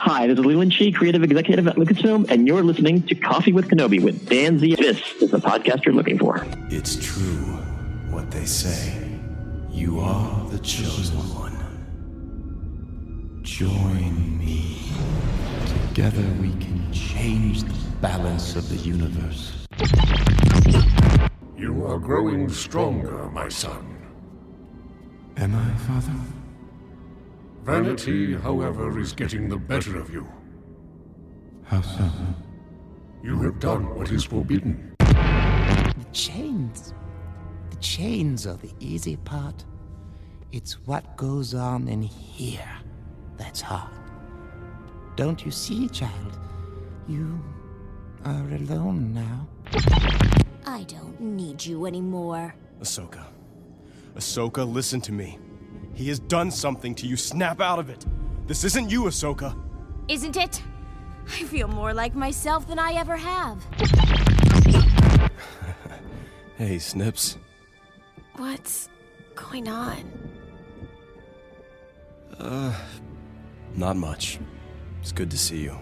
Hi, this is Leland Chee, creative executive at Lucasfilm, and you're listening to Coffee with Kenobi with Dan Z. This is the podcast you're looking for. It's true what they say. You are the chosen one. Join me. Together we can change the balance of the universe. You are growing stronger, my son. Am I, Father? Vanity, however, is getting the better of you. How so? You have done what is forbidden. The chains. The chains are the easy part. It's what goes on in here that's hard. Don't you see, child? You are alone now. I don't need you anymore. Ahsoka. Ahsoka, listen to me. He has done something to you. Snap out of it. This isn't you, Ahsoka. Isn't it? I feel more like myself than I ever have. Hey, Snips. What's going on? Not much. It's good to see you.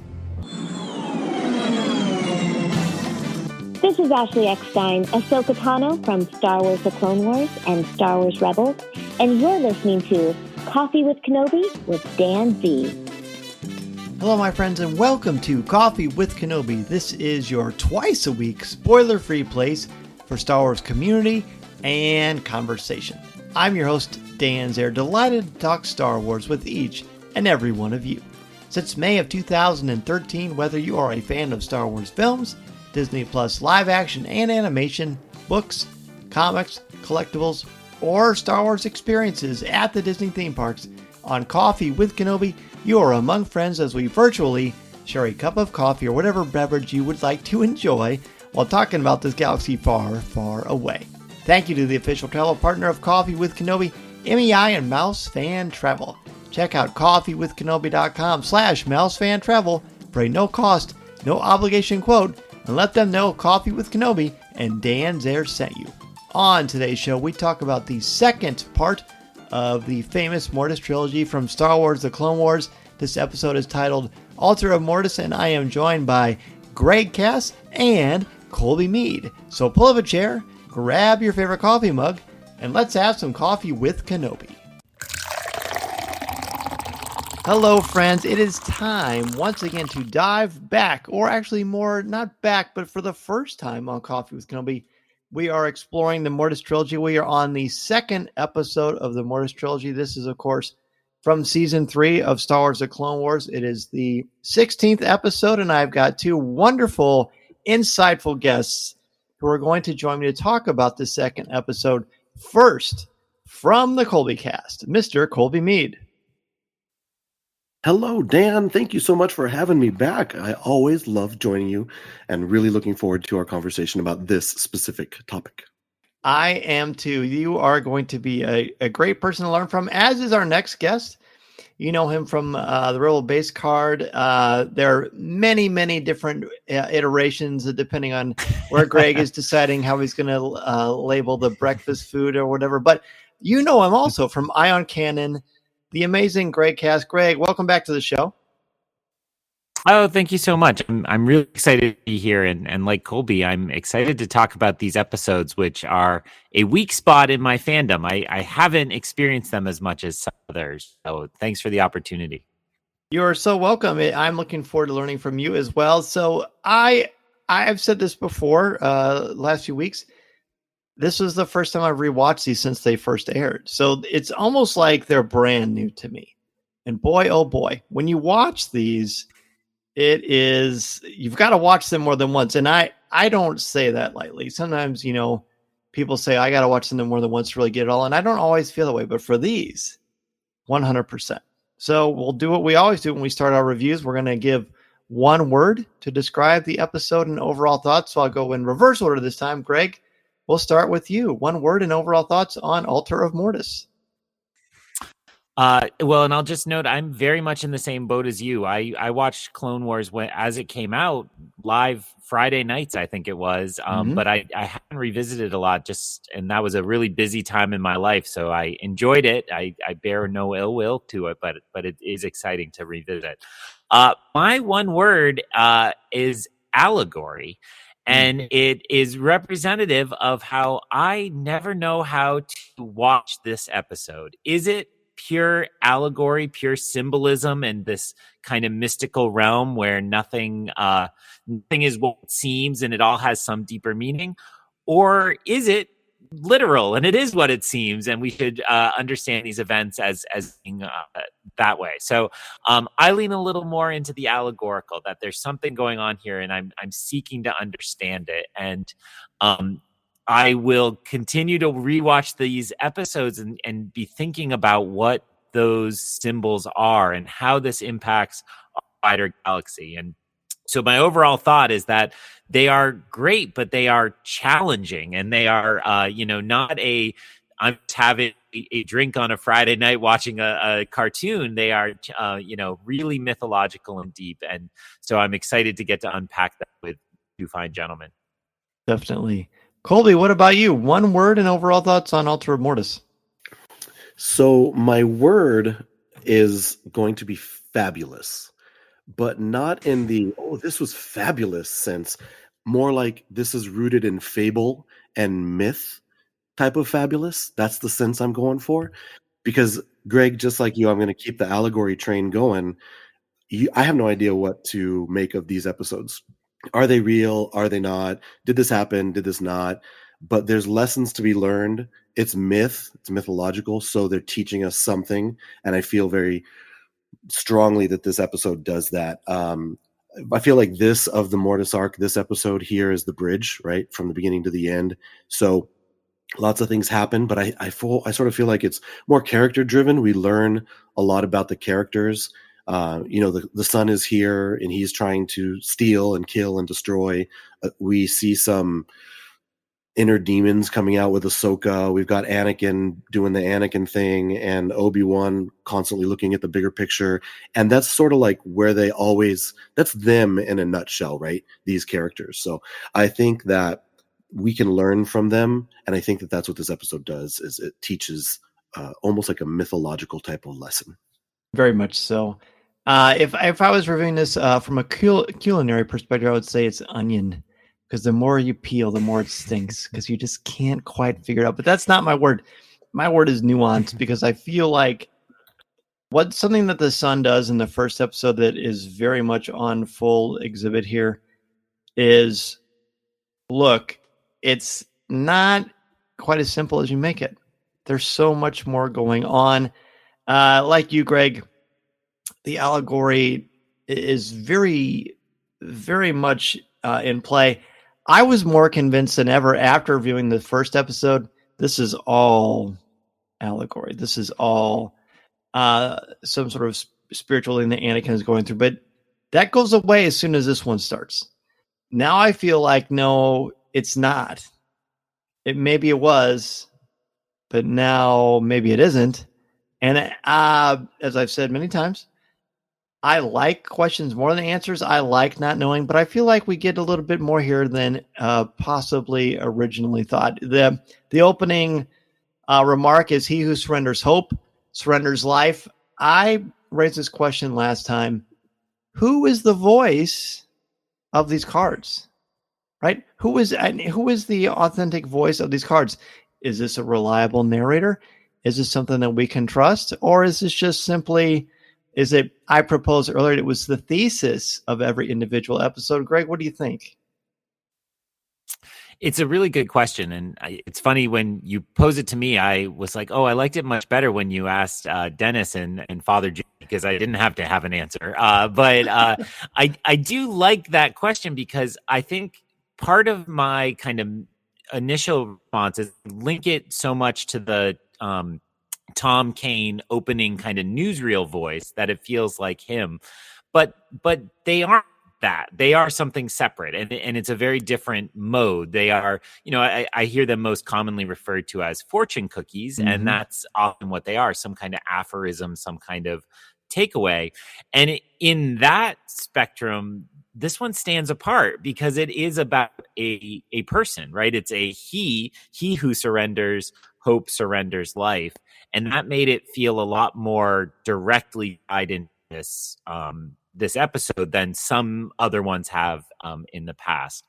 This is Ashley Eckstein, Ahsoka Tano from Star Wars The Clone Wars and Star Wars Rebels, and you're listening to Coffee with Kenobi with Dan Z. Hello, my friends, and welcome to Coffee with Kenobi. This is your twice-a-week spoiler-free place for Star Wars community and conversation. I'm your host, Dan Zare, delighted to talk Star Wars with each and every one of you. Since May of 2013, whether you are a fan of Star Wars films, Disney Plus live action and animation, books, comics, collectibles, or Star Wars experiences at the Disney theme parks, on Coffee with Kenobi, you are among friends as we virtually share a cup of coffee or whatever beverage you would like to enjoy while talking about this galaxy far, far away. Thank you to the official travel partner of Coffee with Kenobi, MEI and Mouse Fan Travel. Check out coffeewithkenobi.com/mousefantravel for a no-cost, no-obligation quote, and let them know Coffee with Kenobi and Dan Zare sent you. On today's show, we talk about the second part of the famous Mortis trilogy from Star Wars The Clone Wars. This episode is titled Altar of Mortis, and I am joined by Greg Cass and Colby Mead. So pull up a chair, grab your favorite coffee mug, and let's have some coffee with Kenobi. Hello, friends. It is time once again to dive back, or actually more, not back, but for the first time on Coffee with Kenobi, we are exploring the Mortis trilogy. We are on the second episode of the Mortis trilogy. This is, of course, from season 3 of Star Wars The Clone Wars. It is the 16th episode, and I've got two wonderful, insightful guests who are going to join me to talk about the second episode. First, from the Colby Cast, Mr. Colby Mead. Hello, Dan. Thank you so much for having me back. I always love joining you and really looking forward to our conversation about this specific topic. I am too. You are going to be a great person to learn from, as is our next guest. You know him from the Rebel Base card. There are many, many different iterations depending on where Greg is deciding how he's going to label the breakfast food or whatever. But you know him also from Ion Cannon, the amazing Greg Cass. Greg, welcome back to the show. Oh, thank you so much. I'm really excited to be here. And like Colby, I'm excited to talk about these episodes, which are a weak spot in my fandom. I haven't experienced them as much as some others. So thanks for the opportunity. You are so welcome. I'm looking forward to learning from you as well. So I've said this before last few weeks. This was the first time I've rewatched these since they first aired. So it's almost like they're brand new to me. And boy, oh boy, when you watch these, you've got to watch them more than once. And I don't say that lightly. Sometimes, people say, I got to watch them more than once to really get it all. And I don't always feel that way. But for these, 100%. So we'll do what we always do when we start our reviews. We're going to give one word to describe the episode and overall thoughts. So I'll go in reverse order this time. Greg, we'll start with you. One word and overall thoughts on Altar of Mortis. Well, and I'll just note, I'm very much in the same boat as you. I watched Clone Wars as it came out live Friday nights, I think it was. But I haven't revisited a lot, and that was a really busy time in my life. So I enjoyed it. I bear no ill will to it, but it is exciting to revisit. My one word is allegory. And it is representative of how I never know how to watch this episode. Is it pure allegory, pure symbolism, and this kind of mystical realm where nothing is what it seems and it all has some deeper meaning? Or is it literal and it is what it seems, and we should understand these events as being that way? So I lean a little more into the allegorical, that there's something going on here and I'm seeking to understand it. And I will continue to rewatch these episodes and be thinking about what those symbols are and how this impacts our wider galaxy. And so my overall thought is that they are great, but they are challenging, and they are, not I'm just having a drink on a Friday night watching a cartoon. They are, really mythological and deep. And so I'm excited to get to unpack that with you fine gentlemen. Definitely. Colby, what about you? One word and overall thoughts on Ultra Mortis. So my word is going to be fabulous, but not in the, this was fabulous sense. More like this is rooted in fable and myth type of fabulous. That's the sense I'm going for. Because, Greg, just like you, I'm going to keep the allegory train going. I have no idea what to make of these episodes. Are they real? Are they not? Did this happen? Did this not? But there's lessons to be learned. It's myth. It's mythological. So they're teaching us something. And I feel very strongly that this episode does that. I feel like this of the Mortis arc, this episode here is the bridge, right? From the beginning to the end. So lots of things happen, but I sort of feel like it's more character driven. We learn a lot about the characters. The son is here and he's trying to steal and kill and destroy. We see some inner demons coming out with Ahsoka. We've got Anakin doing the Anakin thing and Obi-Wan constantly looking at the bigger picture. And that's sort of like where that's them in a nutshell, right? These characters. So I think that we can learn from them. And I think that that's what this episode does, is it teaches almost like a mythological type of lesson. Very much so. If I was reviewing this from a culinary perspective, I would say it's onion, because the more you peel, the more it stinks, because you just can't quite figure it out. But that's not my word. My word is nuance, because I feel like something that the son does in the first episode that is very much on full exhibit here is, look, it's not quite as simple as you make it. There's so much more going on. Like you, Greg, the allegory is very, very much in play. I was more convinced than ever after viewing the first episode. This is all allegory. This is all some sort of spiritual thing that Anakin is going through. But that goes away as soon as this one starts. Now I feel like, no, it's not. Maybe it was, but now maybe it isn't. And as I've said many times, I like questions more than answers. I like not knowing, but I feel like we get a little bit more here than possibly originally thought. The opening remark is, he who surrenders hope surrenders life. I raised this question last time. Who is the voice of these cards? Right? Who is the authentic voice of these cards? Is this a reliable narrator? Is this something that we can trust? Or is this just simply... I proposed earlier, it was the thesis of every individual episode. Greg, what do you think? It's a really good question. And it's funny, when you pose it to me, I was like, I liked it much better when you asked Dennis and Father Jim, because I didn't have to have an answer. But I do like that question, because I think part of my kind of initial response is link it so much to the Tom Kane opening kind of newsreel voice that it feels like him, but they aren't that. They are something separate, and it's a very different mode. They are, I hear them most commonly referred to as fortune cookies, and that's often what they are, some kind of aphorism, some kind of takeaway. And in that spectrum, this one stands apart because it is about a person, right? It's a he who surrenders hope, surrenders life. And that made it feel a lot more directly tied into this episode than some other ones have in the past.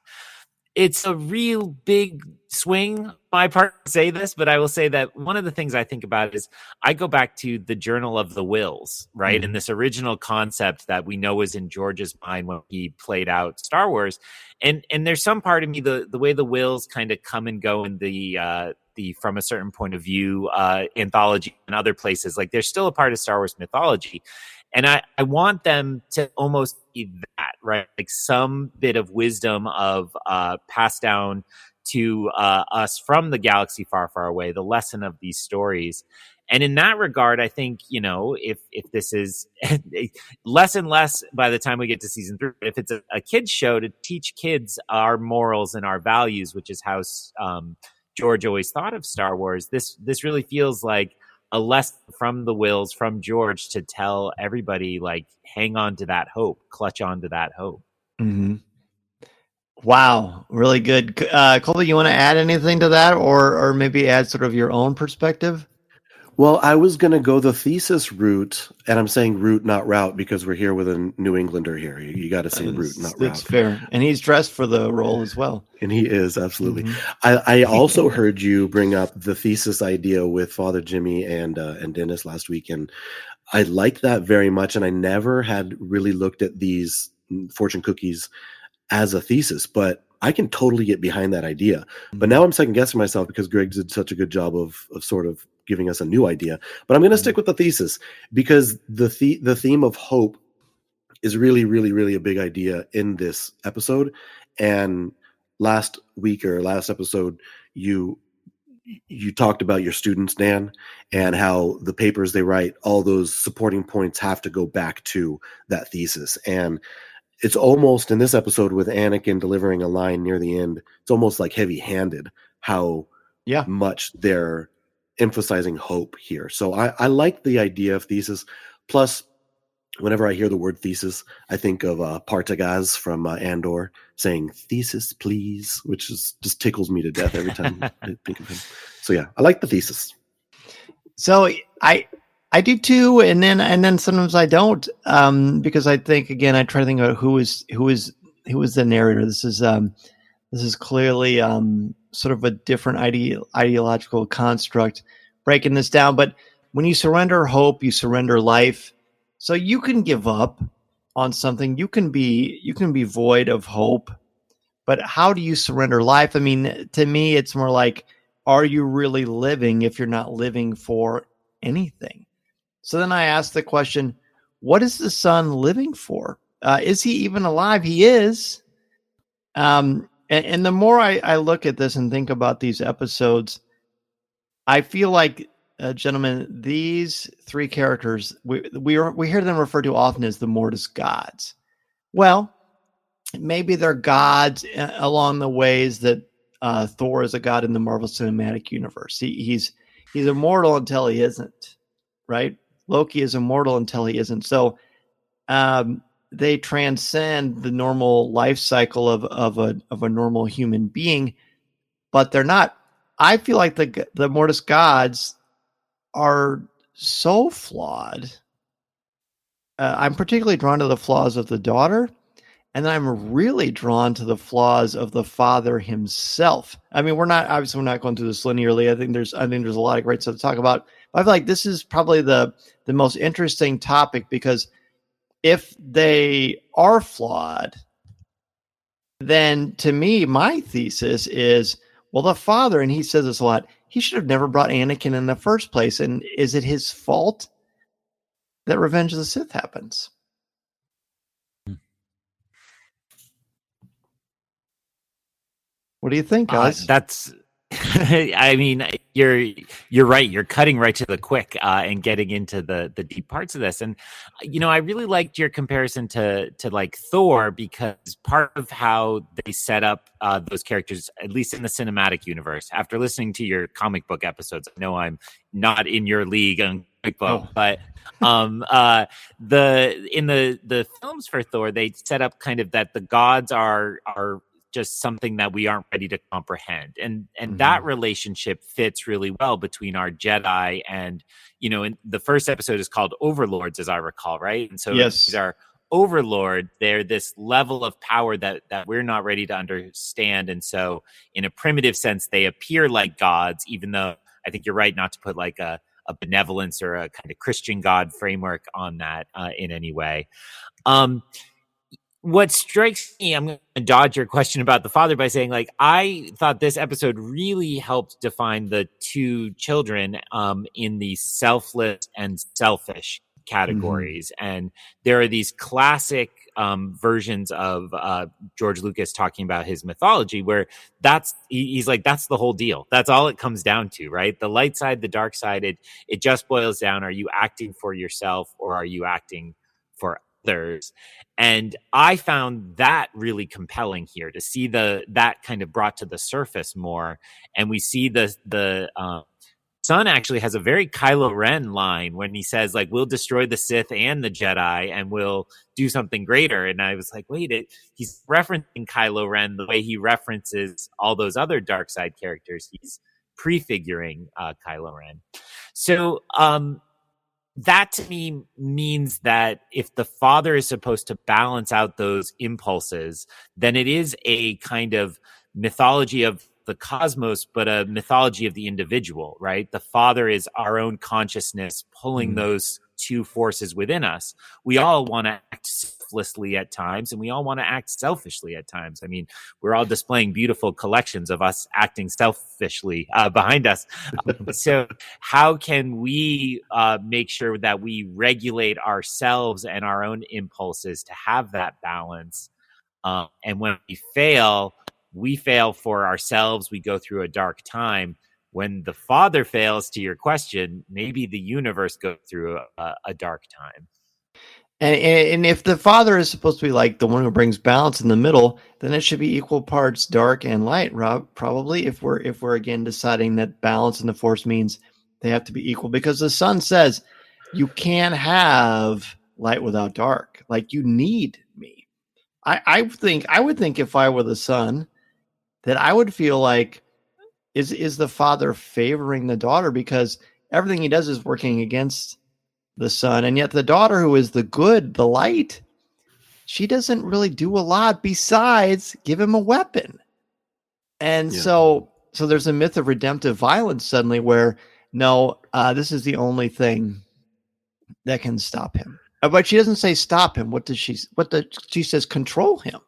It's a real big swing on my part to say this, but I will say that one of the things I think about is I go back to the Journal of the Wills, right? And this original concept that we know was in George's mind when he played out Star Wars. And there's some part of me, the way the wills kind of come and go in the From a Certain Point of View anthology and other places, like they're still a part of Star Wars mythology. And I want them to almost be that, right? Like some bit of wisdom of passed down to us from the galaxy far, far away, the lesson of these stories. And in that regard, I think, if this is less and less by the time we get to season 3, if it's a kid's show to teach kids our morals and our values, which is how George always thought of Star Wars, this really feels like a lesson from the wills, from George, to tell everybody, like, hang on to that hope, clutch on to that hope. Mm-hmm. Wow, really good. Colby, you want to add anything to that, or maybe add sort of your own perspective? Well, I was going to go the thesis route, and I'm saying route, not route, because we're here with a New Englander here. You got to say route, not route. That's fair. And he's dressed for the role as well. And he is, absolutely. I also heard you bring up the thesis idea with Father Jimmy and Dennis last week, and I like that very much, and I never had really looked at these fortune cookies as a thesis, but I can totally get behind that idea. But now I'm second guessing myself because Greg did such a good job of sort of giving us a new idea. But I'm going to stick with the thesis because the theme of hope is really, really, really a big idea in this episode. And last week or last episode, you talked about your students, Dan, and how the papers they write, all those supporting points have to go back to that thesis. And it's almost in this episode with Anakin delivering a line near the end, it's almost like heavy-handed how much they're emphasizing hope here. So I like the idea of thesis. Plus, whenever I hear the word thesis, I think of Partagaz from Andor saying "thesis, please," which just tickles me to death every time I think of him. So yeah, I like the thesis. So I do too, and then sometimes I don't, because I think, again, I try to think about who is the narrator. This is clearly sort of a different ideological construct breaking this down. But when you surrender hope, you surrender life. So you can give up on something. You can be void of hope. But how do you surrender life? I mean, to me, it's more like, are you really living if you're not living for anything? So then I ask the question, what is the son living for? Is he even alive? He is. And the more I look at this and think about these episodes, I feel like, gentlemen, these three characters, we hear them referred to often as the Mortis gods. Well, maybe they're gods along the ways that Thor is a god in the Marvel Cinematic Universe. He's immortal until he isn't, right? Loki is immortal until he isn't. So they transcend the normal life cycle of a normal human being, but they're not. I feel like the Mortis gods are so flawed. I'm particularly drawn to the flaws of the daughter, and then I'm really drawn to the flaws of the father himself. I mean, we're not going through this linearly. I think there's a lot of great stuff to talk about. But I feel like this is probably the most interesting topic, because if they are flawed, then to me, my thesis is, well, the father, and he says this a lot, he should have never brought Anakin in the first place. And is it his fault that Revenge of the Sith happens? What do you think, guys? That's I mean, you're right. You're cutting right to the quick and getting into the deep parts of this. And I really liked your comparison to like Thor, because part of how they set up those characters, at least in the cinematic universe, after listening to your comic book episodes, I know I'm not in your league on comic book, but in the films for Thor, they set up kind of that the gods are just something that we aren't ready to comprehend. And that relationship fits really well between our Jedi and, in the first episode is called Overlords, as I recall, right? And so these are overlord, they're this level of power that we're not ready to understand. And so in a primitive sense, they appear like gods, even though I think you're right not to put like a benevolence or a kind of Christian God framework on that in any way. What strikes me, I'm going to dodge your question about the father by saying, like, I thought this episode really helped define the two children in the selfless and selfish categories. And there are these classic versions of George Lucas talking about his mythology where he's like, that's the whole deal. That's all it comes down to, right? The light side, the dark side, it just boils down. Are you acting for yourself or are you acting for others? And I found that really compelling here to see that kind of brought to the surface more. And we see the son actually has a very Kylo Ren line when he says, like, we'll destroy the Sith and the Jedi and we'll do something greater. And I was like, wait, he's referencing Kylo Ren the way he references all those other dark side characters. He's prefiguring Kylo Ren. So that to me means that if the father is supposed to balance out those impulses, then it is a kind of mythology of the cosmos, but a mythology of the individual, right? The father is our own consciousness pulling those two forces within us. We all want to act selflessly at times, and we all want to act selfishly at times. I mean, we're all displaying beautiful collections of us acting selfishly behind us. So how can we make sure that we regulate ourselves and our own impulses to have that balance? And when we fail for ourselves. We go through a dark time. When the father fails, to your question, maybe the universe goes through a dark time. And if the father is supposed to be like the one who brings balance in the middle, then it should be equal parts dark and light, Rob, probably, if we're again deciding that balance in the force means they have to be equal, because the son says you can't have light without dark. Like, you need me. I would think if I were the son that I would feel like, is the father favoring the daughter, because everything he does is working against the son, and yet the daughter, who is the good, the light, she doesn't really do a lot besides give him a weapon. And so there's a myth of redemptive violence suddenly where, no, this is the only thing that can stop him. But she doesn't say stop him. She says control him.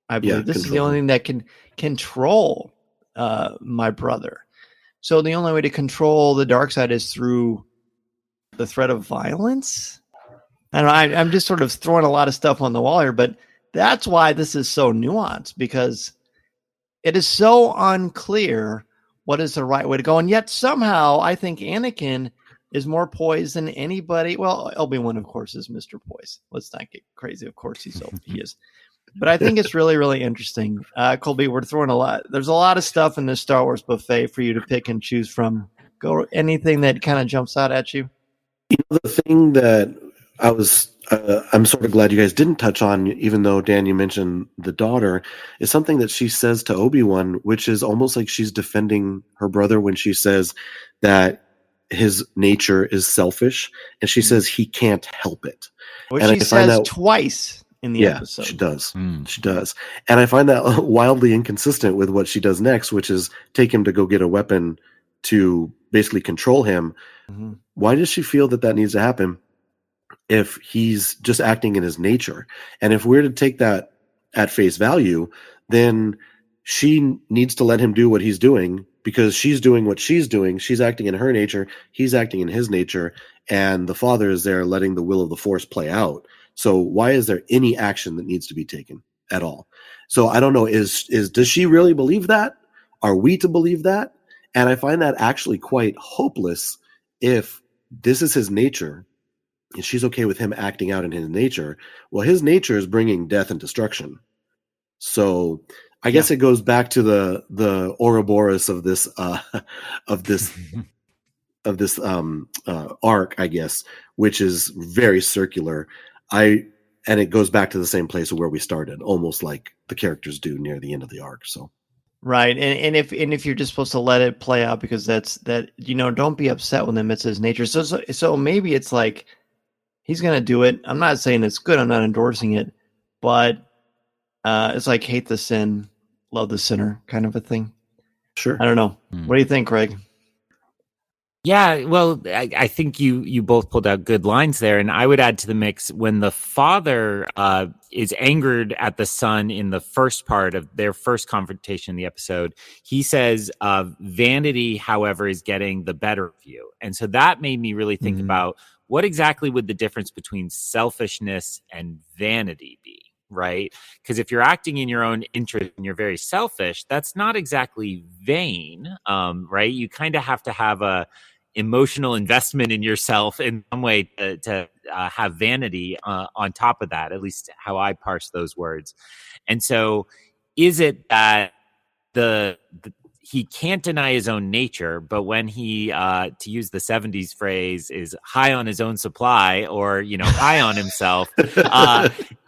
I believe this is the only thing that can control my brother. So the only way to control the dark side is through the threat of violence. I don't know. I'm just sort of throwing a lot of stuff on the wall here, but that's why this is so nuanced, because it is so unclear what is the right way to go. And yet somehow I think Anakin is more poised than anybody. Well, Obi-Wan, of course, is Mr. Poise. Let's not get crazy. Of course he is. But I think it's really, really interesting. Colby, we're throwing there's a lot of stuff in this Star Wars buffet for you to pick and choose from. Go anything that kind of jumps out at you. You know, the thing that I'm sort of glad you guys didn't touch on, even though, Dan, you mentioned the daughter, is something that she says to Obi-Wan, which is almost like she's defending her brother when she says that his nature is selfish, and she says he can't help it. Which she says twice in the episode. She does. She does. And I find that wildly inconsistent with what she does next, which is take him to go get a weapon to basically control him. Mm-hmm. Why does she feel that needs to happen if he's just acting in his nature? And if we're to take that at face value, then she needs to let him do what he's doing, because she's doing what she's doing. She's acting in her nature. He's acting in his nature. And the father is there letting the will of the force play out. So why is there any action that needs to be taken at all? So I don't know, does she really believe that? Are we to believe that? And I find that actually quite hopeless if this is his nature and she's okay with him acting out in his nature. Well, his nature is bringing death and destruction. So I guess it goes back to the Ouroboros of this arc, I guess, which is very circular. And it goes back to the same place where we started, almost like the characters do near the end of the arc. So. Right. And if you're just supposed to let it play out, because don't be upset with him. It's his nature. So maybe it's like he's going to do it. I'm not saying it's good. I'm not endorsing it, but it's like hate the sin, love the sinner kind of a thing. Sure. I don't know. What do you think, Craig? Yeah, well, I think you both pulled out good lines there, and I would add to the mix when the father is angered at the son in the first part of their first confrontation in the episode. He says, "Vanity, however, is getting the better of you," and so that made me really think about what exactly would the difference between selfishness and vanity be. Right? Because if you're acting in your own interest and you're very selfish, that's not exactly vain, right? You kind of have to have a emotional investment in yourself in some way to have vanity on top of that, at least how I parse those words. And so is it that he can't deny his own nature, but when he, to use the 70s phrase, is high on his own supply or, high on himself,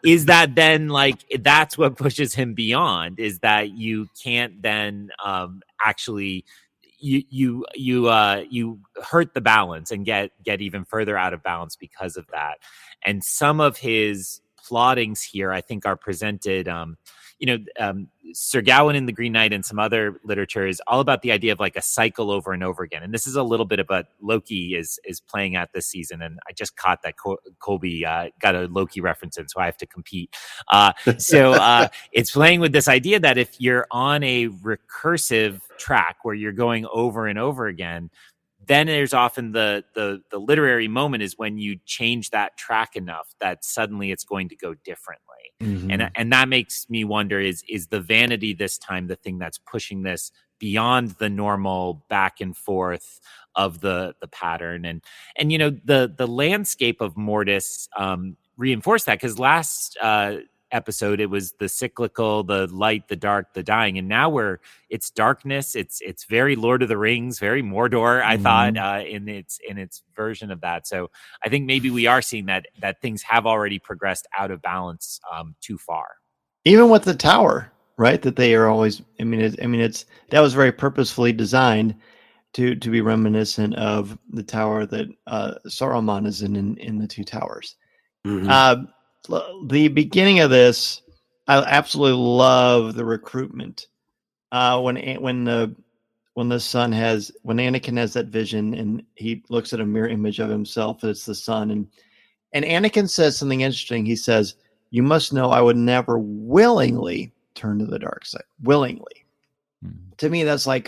is that then like, that's what pushes him beyond, is that you can't then actually, you hurt the balance and get even further out of balance because of that. And some of his plottings here, I think, are presented, Sir Gawain in The Green Knight and some other literature is all about the idea of like a cycle over and over again. And this is a little bit of what Loki is playing at this season. And I just caught that Colby got a Loki reference in, so I have to compete. So it's playing with this idea that if you're on a recursive track where you're going over and over again, then there's often the literary moment is when you change that track enough that suddenly it's going to go differently. And that makes me wonder, is the vanity this time the thing that's pushing this beyond the normal back and forth of the pattern? And the landscape of Mortis reinforced that, because last episode it was the cyclical, the light, the dark, the dying, and now it's darkness. It's very Lord of the Rings, very Mordor, I thought, in its version of that. So I think maybe we are seeing that things have already progressed out of balance too far. Even with the tower, right? That they are always. It's that was very purposefully designed to be reminiscent of the tower that Saruman is in the Two Towers. The beginning of this, I absolutely love the recruitment. When Anakin has that vision and he looks at a mirror image of himself, it's the son, and Anakin says something interesting. He says, "You must know I would never willingly turn to the dark side." Willingly. To me, that's like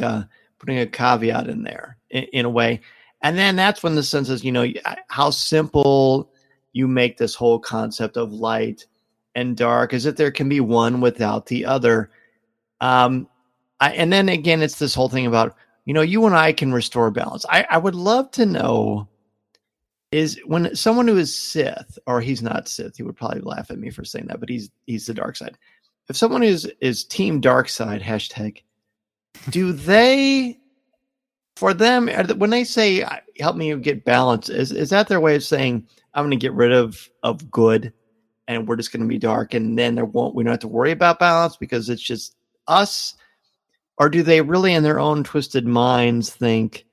putting a caveat in there in a way. And then that's when the son says, how simple you make this whole concept of light and dark, as if there can be one without the other. And then again, it's this whole thing about, you and I can restore balance. I would love to know, is when someone who is Sith, or he's not Sith, he would probably laugh at me for saying that, but he's the dark side. If someone is team dark side, hashtag, do they, for them, when they say, help me get balance, is that their way of saying, I'm going to get rid of good and we're just going to be dark, and then we don't have to worry about balance because it's just us? Or do they really in their own twisted minds think,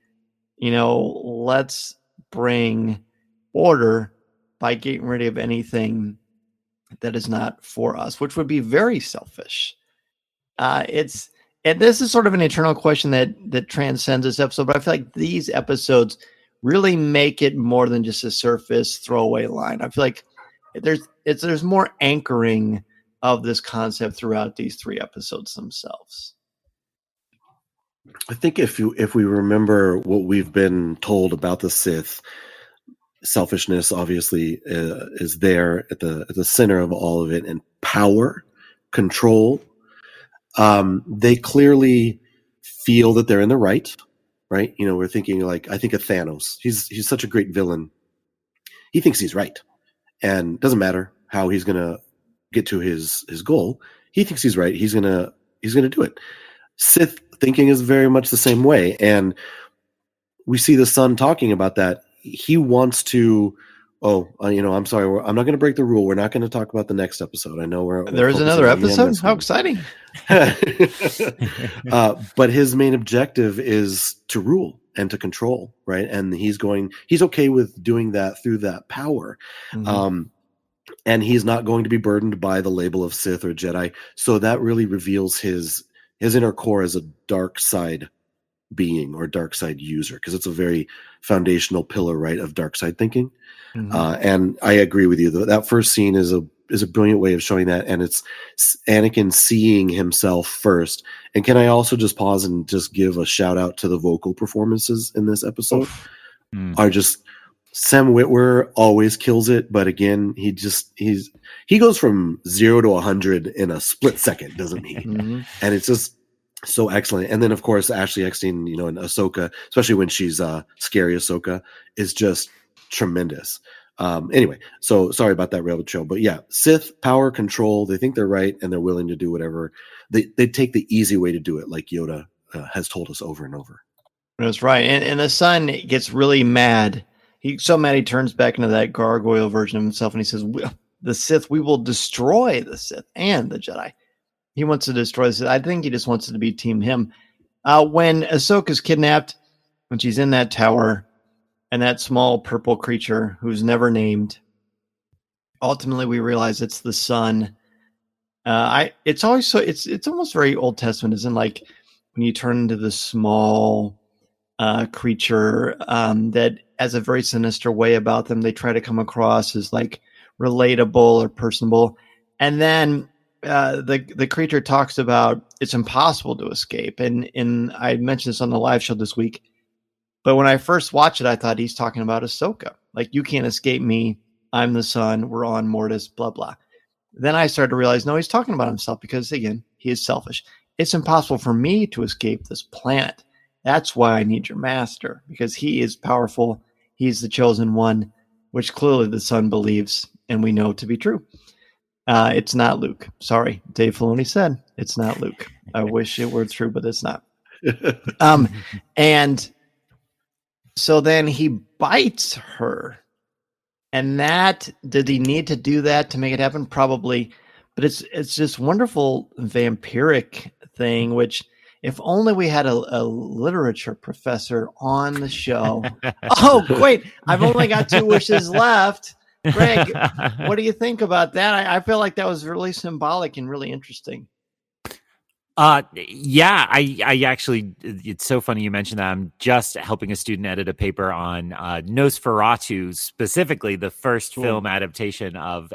let's bring order by getting rid of anything that is not for us, which would be very selfish. And this is sort of an eternal question that transcends this episode, but I feel like these episodes really make it more than just a surface throwaway line. I feel like there's more anchoring of this concept throughout these three episodes themselves. I think if we remember what we've been told about the Sith, selfishness obviously is there at the center of all of it, and power, control. They clearly feel that they're in the right. We're thinking, like, I think of Thanos. He's such a great villain. He thinks he's right, and doesn't matter how he's gonna get to his goal. He thinks he's right. He's gonna do it. Sith thinking is very much the same way, and we see the son talking about that. He wants to. I'm sorry. I'm not going to break the rule. We're not going to talk about the next episode. I know there's another episode. How exciting! But his main objective is to rule and to control, right? And he's okay with doing that through that power. And he's not going to be burdened by the label of Sith or Jedi. So that really reveals his inner core as a dark side being or dark side user, because it's a very foundational pillar, right, of dark side thinking. And I agree with you. That first scene is a brilliant way of showing that, and it's Anakin seeing himself first. And can I also just pause and just give a shout out to the vocal performances in this episode? Are just Sam Witwer always kills it, but again, he goes from 0 to 100 in a split second, doesn't he? And it's just so excellent. And then of course Ashley Eckstein, and Ahsoka, especially when she's scary Ahsoka, is just tremendous. Anyway, so sorry about that rabbit trail, but yeah, Sith power control. They think they're right, and they're willing to do whatever. They take the easy way to do it, like Yoda has told us over and over. That's right. And the son gets really mad. He's so mad he turns back into that gargoyle version of himself, and he says, "The Sith, we will destroy the Sith and the Jedi." He wants to destroy the Sith. I think he just wants it to be Team him. When Ahsoka's kidnapped, when she's in that tower, and that small purple creature who's never named, ultimately we realize it's the son. It's always so it's almost very Old Testament, isn't it? Like when you turn into the small creature that has a very sinister way about them. They try to come across as like relatable or personable, and then the creature talks about it's impossible to escape. And I mentioned this on the live show this week. But when I first watched it, I thought he's talking about Ahsoka. Like, you can't escape me. I'm the son. We're on Mortis, blah, blah. Then I started to realize, no, he's talking about himself because, again, he is selfish. It's impossible for me to escape this planet. That's why I need your master, because he is powerful. He's the chosen one, which clearly the son believes, and we know to be true. It's not Luke. Sorry, Dave Filoni said it's not Luke. I wish it were true, but it's not. And so then he bites her. And did he need to do that to make it happen? Probably. But it's this wonderful vampiric thing, which if only we had a literature professor on the show. Oh, wait, I've only got 2 wishes left. Greg, what do you think about that? I feel like that was really symbolic and really interesting. Yeah, I actually, it's so funny you mentioned that. I'm just helping a student edit a paper on Nosferatu, specifically the first film adaptation of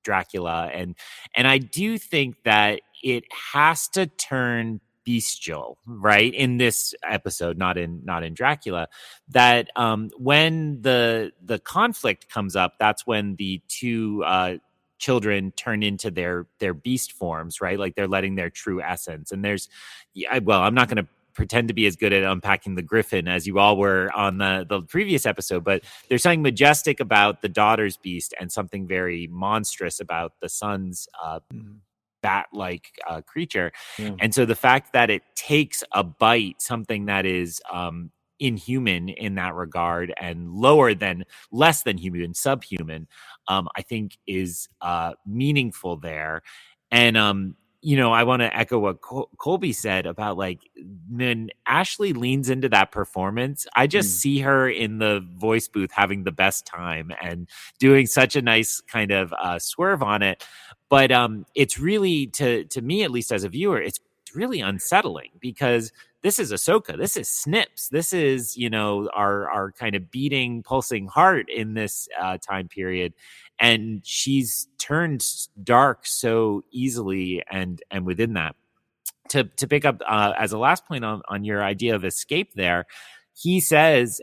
Dracula, and I do think that it has to turn bestial, right, in this episode, not in Dracula. That when the conflict comes up, that's when the 2 children turn into their beast forms, right? Like they're letting their true essence. And I'm not going to pretend to be as good at unpacking the Griffin as you all were on the previous episode, but there's something majestic about the daughter's beast and something very monstrous about the son's bat-like creature. Yeah. And so the fact that it takes a bite, something that is inhuman in that regard and less than human, subhuman, I think is meaningful there. And I want to echo what Colby said about, like, when Ashley leans into that performance, I just see her in the voice booth having the best time and doing such a nice kind of swerve on it. But it's really, to me, at least as a viewer, it's really unsettling, because this is Ahsoka. This is Snips. This is, our kind of beating, pulsing heart in this time period. And she's turned dark so easily and within that. To pick up as a last point on your idea of escape there, he says,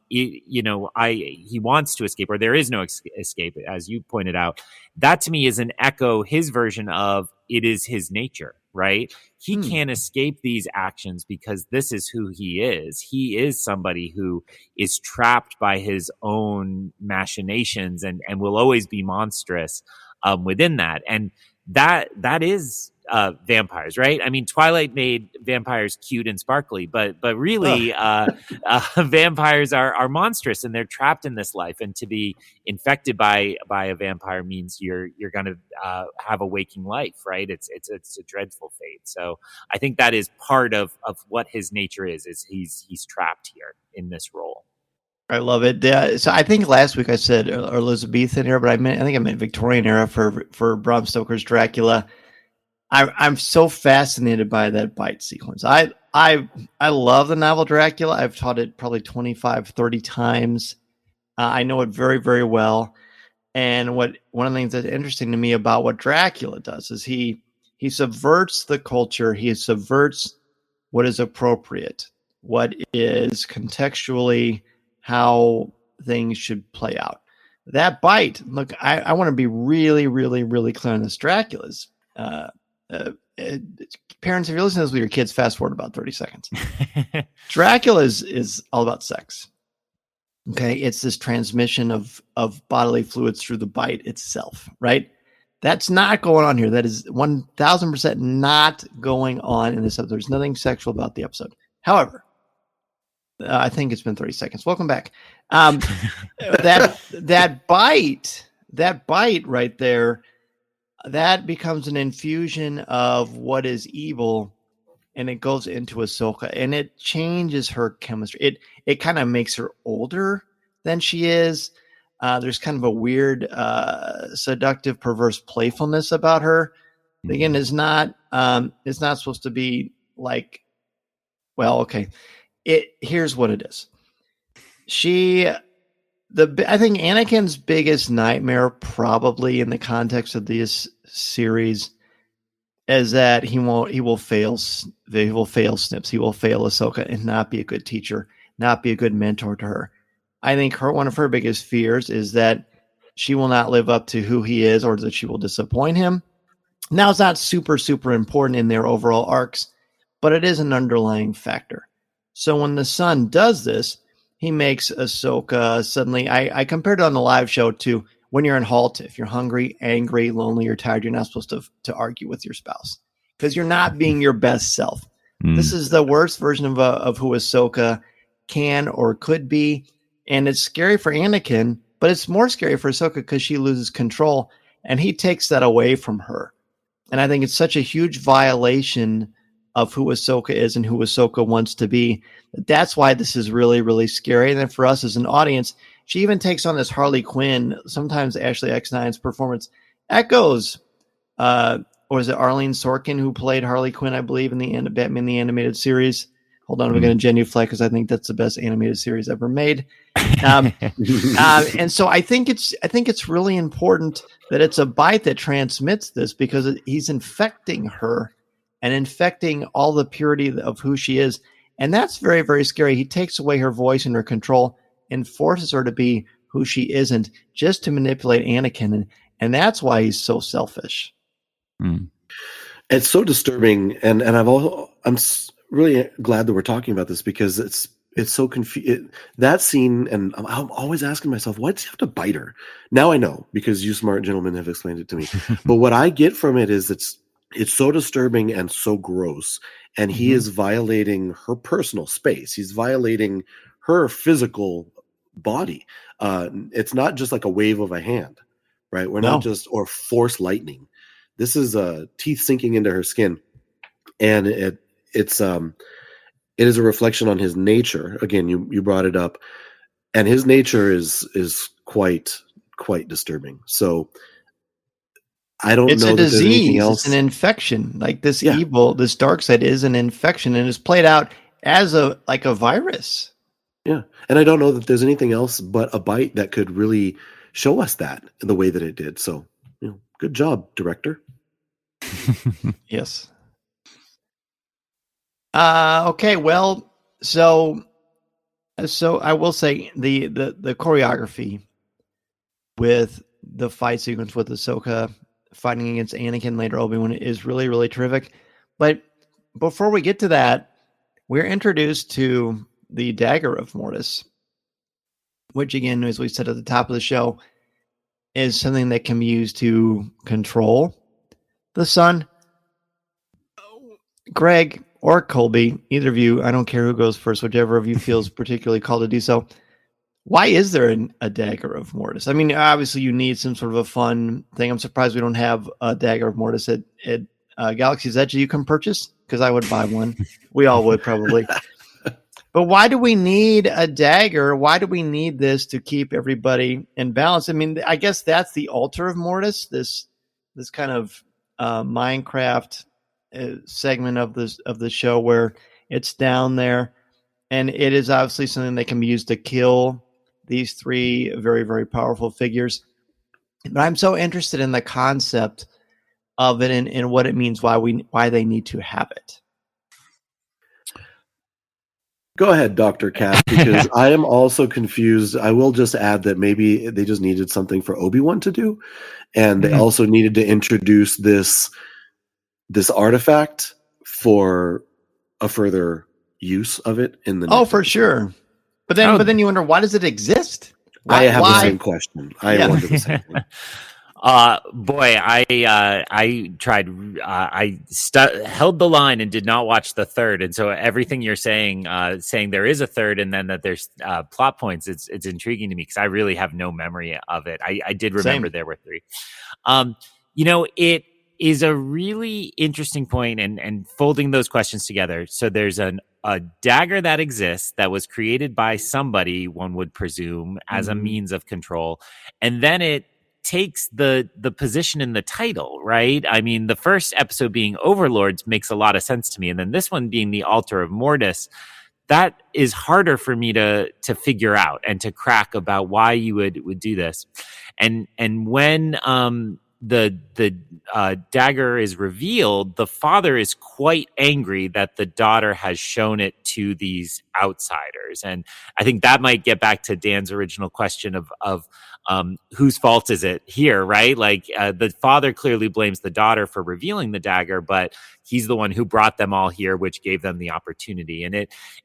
he wants to escape, or there is no escape, as you pointed out. That to me is an echo, his version of it is his nature, right? He can't escape these actions because this is who he is. He is somebody who is trapped by his own machinations and will always be monstrous within that. And that is vampires, right? I mean, Twilight made vampires cute and sparkly, but really, vampires are monstrous, and they're trapped in this life. And to be infected by a vampire means you're going to have a waking life, right? It's a dreadful fate. So I think that is part of what his nature is he's trapped here in this role. I love it. Yeah, so I think last week I said Elizabethan era, but I think I meant Victorian era for Bram Stoker's Dracula. I'm so fascinated by that bite sequence. I love the novel Dracula. I've taught it probably 25, 30 times. I know it very, very well. And one of the things that's interesting to me about what Dracula does is he subverts the culture. He subverts what is appropriate, what is contextually how things should play out. That bite, look, I want to be really, really, really clear on this. Dracula's parents, if you're listening to this with your kids, fast forward about 30 seconds. Dracula is all about sex. Okay, it's this transmission of bodily fluids through the bite itself, right? That's not going on here. That is 1,000% not going on in this episode. There's nothing sexual about the episode. However, I think it's been 30 seconds. Welcome back. That bite right there, that becomes an infusion of what is evil, and it goes into Ahsoka, and it changes her chemistry. It kind of makes her older than she is. There's kind of a weird, seductive, perverse playfulness about her. Again, it's not supposed to be like, well, okay. Here's what it is. I think Anakin's biggest nightmare, probably in the context of this series, is that he will fail Snips. He will fail Ahsoka and not be a good teacher, not be a good mentor to her. I think one of her biggest fears is that she will not live up to who he is, or that she will disappoint him. Now, it's not super, super important in their overall arcs, but it is an underlying factor. So when the son does this, he makes Ahsoka suddenly, I compared it on the live show to when you're in halt. If you're hungry, angry, lonely, or tired, you're not supposed to argue with your spouse because you're not being your best self. This is the worst version of who Ahsoka can or could be. And it's scary for Anakin, but it's more scary for Ahsoka because she loses control and he takes that away from her. And I think it's such a huge violation of who Ahsoka is and who Ahsoka wants to be. That's why this is really, really scary. And then for us as an audience, she even takes on this Harley Quinn. Sometimes Ashley X9's performance echoes, or is it Arlene Sorkin who played Harley Quinn, I believe, in the Batman the Animated Series? Hold on, we're going to genuflect because I think that's the best animated series ever made. And so I think it's really important that it's a bite that transmits this, because he's infecting her and infecting all the purity of who she is. And that's very, very scary. He takes away her voice and her control and forces her to be who she isn't, just to manipulate Anakin. And that's why he's so selfish. It's so disturbing. And I'm really glad that we're talking about this, because it's so confusing. That scene, and I'm always asking myself, why does he have to bite her? Now I know, because you smart gentlemen have explained it to me. But what I get from it is it's so disturbing and so gross, and he is violating her personal space. He's violating her physical body. It's not just like a wave of a hand, right? We're not just, or force lightning. This is teeth sinking into her skin, and it is a reflection on his nature. Again, you brought it up, and his nature is quite disturbing. So I don't know. It's a disease. It's an infection. Like this evil, this dark side is an infection, and is played out as a virus. Yeah, and I don't know that there's anything else but a bite that could really show us that in the way that it did. So, good job, director. Yes. Okay. Well, so I will say the choreography with the fight sequence with Ahsoka fighting against Anakin, later Obi-Wan, is really, really terrific. But before we get to that, we're introduced to the dagger of Mortis, which, again, as we said at the top of the show, is something that can be used to control the son. Greg or Colby, either of you, I don't care who goes first, whichever of you feels particularly called to do so. Why is there a dagger of Mortis? I mean, obviously you need some sort of a fun thing. I'm surprised we don't have a dagger of Mortis at Galaxy's Edge that you can purchase, because I would buy one. We all would probably. But why do we need a dagger? Why do we need this to keep everybody in balance? I mean, I guess that's the altar of Mortis. This kind of Minecraft segment of the show where it's down there, and it is obviously something that can be used to kill these three very, very powerful figures. But I'm so interested in the concept of it and what it means, why they need to have it. Go ahead, Dr. Cast, because I am also confused. I will just add that maybe they just needed something for Obi-Wan to do, and they also needed to introduce this artifact for a further use of it in the next for episode. Sure. But then you wonder, why does it exist? I have the same question. I wonder the same thing. Boy, I tried. Held the line and did not watch the third, and so everything you're saying there is a third, and then that there's plot points. It's intriguing to me because I really have no memory of it. I did remember there were three. It is a really interesting point, and folding those questions together. So there's a dagger that exists that was created by somebody, one would presume, as a means of control, and then it takes the position in the title, right? I mean, the first episode being Overlords makes a lot of sense to me, and then this one being the Altar of Mortis, that is harder for me to figure out and to crack about why you would do this. And when the dagger is revealed, the father is quite angry that the daughter has shown it to these outsiders, and I think that might get back to Dan's original question of whose fault is it here, right? Like the father clearly blames the daughter for revealing the dagger, but he's the one who brought them all here, which gave them the opportunity. And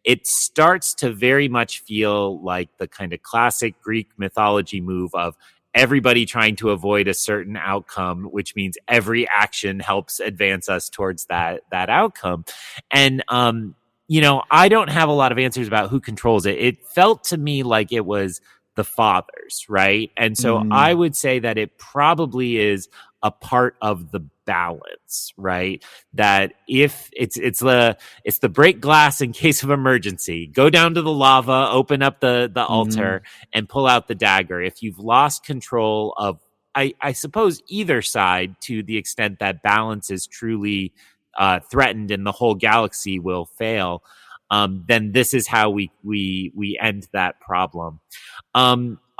it starts to very much feel like the kind of classic Greek mythology move of everybody trying to avoid a certain outcome, which means every action helps advance us towards that outcome. And I don't have a lot of answers about who controls it. It felt to me like it was the fathers, right? And so I would say that it probably is a part of the balance, right? That if it's the break glass in case of emergency, go down to the lava, open up the altar, and pull out the dagger. If you've lost control of, I suppose, either side, to the extent that balance is truly threatened and the whole galaxy will fail, then this is how we end that problem.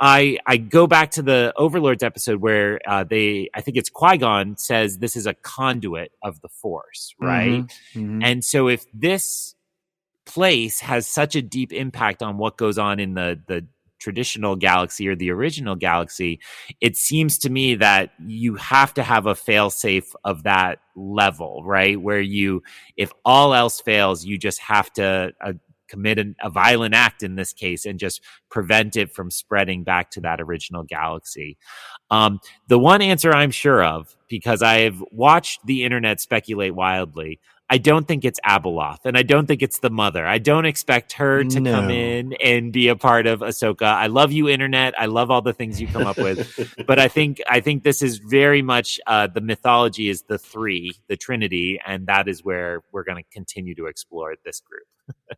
I go back to the Overlords episode where I think it's Qui-Gon says this is a conduit of the Force, right? And so if this place has such a deep impact on what goes on in the traditional galaxy or the original galaxy, it seems to me that you have to have a fail-safe of that level, right? Where if all else fails, you just have to commit a violent act in this case and just prevent it from spreading back to that original galaxy. The one answer I'm sure of, because I've watched the internet speculate wildly, I don't think it's Abeloth, and I don't think it's the mother. I don't expect her to come in and be a part of Ahsoka. I love you, internet. I love all the things you come up with, but I think this is very much the mythology is the Trinity, and that is where we're going to continue to explore this group.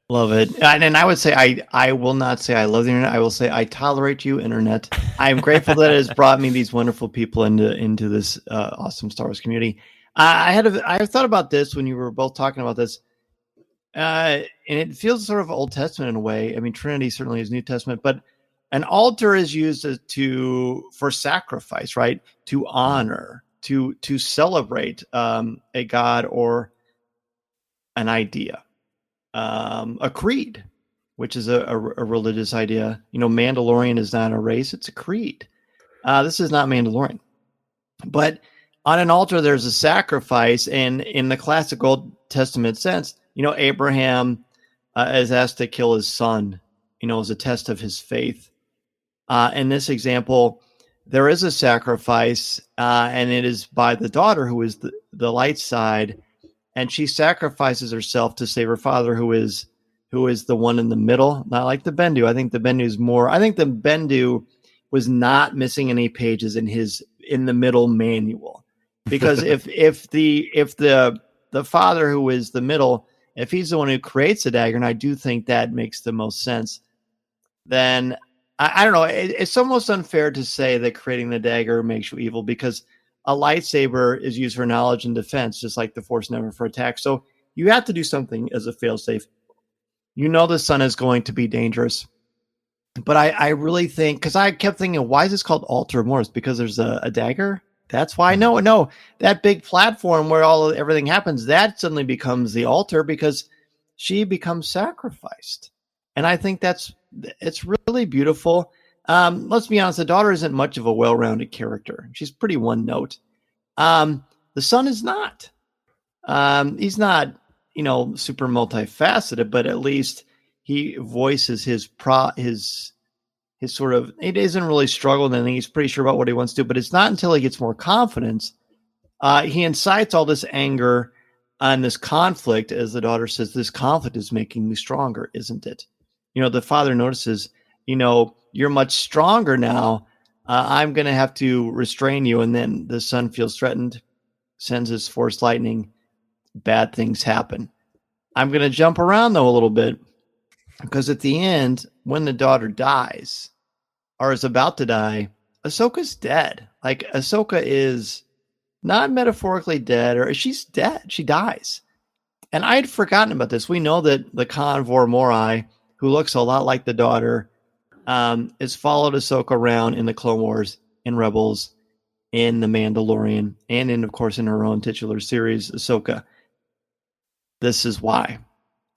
Love it. And I would say I will not say I love the internet. I will say I tolerate you, internet. I'm grateful that it has brought me these wonderful people into this awesome Star Wars community. I thought about this when you were both talking about this, and it feels sort of Old Testament in a way. I mean, Trinity certainly is New Testament, but an altar is used for sacrifice, right? To honor, to celebrate a god or an idea, a creed, which is a religious idea. Mandalorian is not a race; it's a creed. This is not Mandalorian, but on an altar, there's a sacrifice, and in the classic Old Testament sense, Abraham is asked to kill his son, as a test of his faith. In this example, there is a sacrifice, and it is by the daughter who is the light side, and she sacrifices herself to save her father, who is the one in the middle, not like the Bendu. I think the Bendu was not missing any pages in the middle manual. because if the father, who is the middle, if he's the one who creates the dagger, and I do think that makes the most sense, then I don't know. It's almost unfair to say that creating the dagger makes you evil, because a lightsaber is used for knowledge and defense, just like the Force, never for attack. So you have to do something as a failsafe. You know the sun is going to be dangerous. But I really think, because I kept thinking, why is this called Altar Mortis? Because there's a dagger? That's why. No, that big platform where everything happens, that suddenly becomes the altar because she becomes sacrificed. And I think it's really beautiful. Let's be honest, the daughter isn't much of a well-rounded character. She's pretty one note. The son is not. He's not, super multifaceted, but at least he voices his sort of, it isn't really struggled, and he's pretty sure about what he wants to do, but it's not until he gets more confidence. He incites all this anger and this conflict, as the daughter says, this conflict is making me stronger, isn't it? The father notices, you're much stronger now. I'm going to have to restrain you. And then the son feels threatened, sends his force lightning. Bad things happen. I'm going to jump around, though, a little bit, because at the end, when the daughter dies or is about to die, Ahsoka's dead. Like, Ahsoka is not metaphorically dead, or she's dead. She dies. And I had forgotten about this. We know that the Convor Morai, who looks a lot like the daughter, has followed Ahsoka around in the Clone Wars, in Rebels, in The Mandalorian, and of course, in her own titular series, Ahsoka. This is why.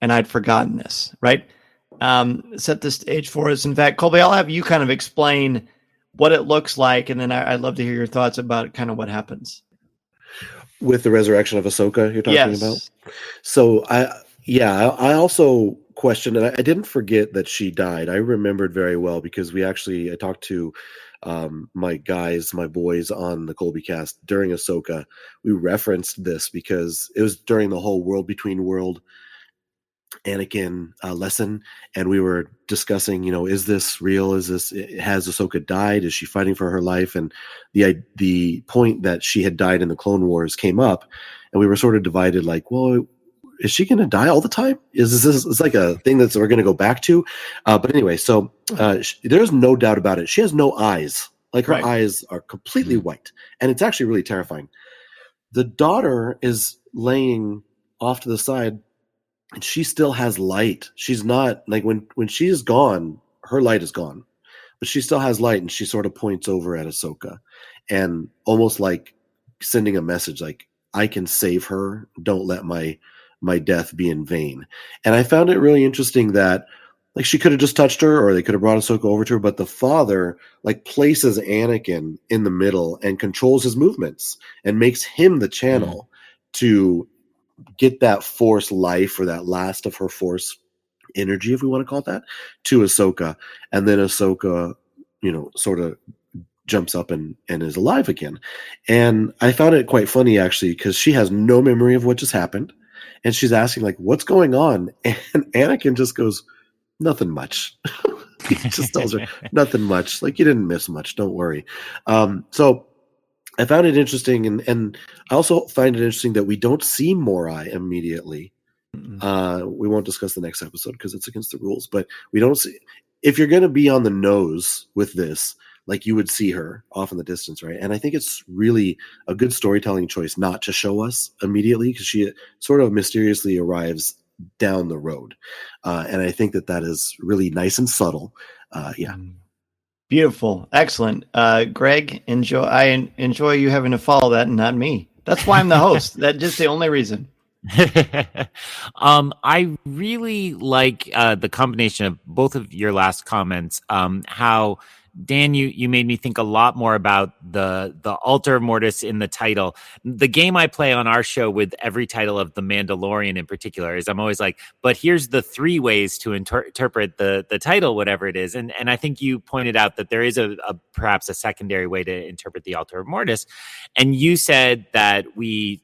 And I'd forgotten this, right? Set the stage for us. In fact, Colby, I'll have you kind of explain what it looks like, and then I'd love to hear your thoughts about kind of what happens. With the resurrection of Ahsoka, you're talking about? So, I also questioned, and I didn't forget that she died. I remembered very well because I talked to my boys on the Colby Cast during Ahsoka. We referenced this because it was during the whole World Between World Anakin lesson, and we were discussing, is this real? Has Ahsoka died? Is she fighting for her life? And the point that she had died in the Clone Wars came up, and we were sort of divided, like, well, is she going to die all the time? Is this it's like a thing that we're going to go back to? But anyway, so there's no doubt about it. She has no eyes. Like, her eyes are completely white, and it's actually really terrifying. The daughter is laying off to the side, and she still has light. She's not, like, when she is gone, her light is gone, but she still has light, and she sort of points over at Ahsoka, and almost like sending a message, like, I can save her. Don't let my death be in vain. And I found it really interesting that, like, she could have just touched her, or they could have brought Ahsoka over to her, but the father, like, places Anakin in the middle and controls his movements and makes him the channel to get that force life, or that last of her force energy, if we want to call it that, to Ahsoka. And then Ahsoka, sort of jumps up and is alive again. And I found it quite funny, actually, because she has no memory of what just happened. And she's asking, like, what's going on? And Anakin just goes, nothing much. He just tells her, nothing much. Like, you didn't miss much. Don't worry. So I found it interesting. And I also find it interesting that we don't see Morai immediately. We won't discuss the next episode because it's against the rules. But we don't see, if you're going to be on the nose with this, like, you would see her off in the distance, right? And I think it's really a good storytelling choice not to show us immediately, because she sort of mysteriously arrives down the road. And I think that is really nice and subtle. Beautiful. Excellent. Greg, I enjoy you having to follow that and not me. That's why I'm the host. That's just the only reason. I really like the combination of both of your last comments. How, Dan, you made me think a lot more about the Altar Mortis in the title. The game I play on our show with every title of The Mandalorian in particular is I'm always like, but here's the 3 ways to interpret the title, whatever it is. And I think you pointed out that there is perhaps a secondary way to interpret the Altar Mortis. And you said that we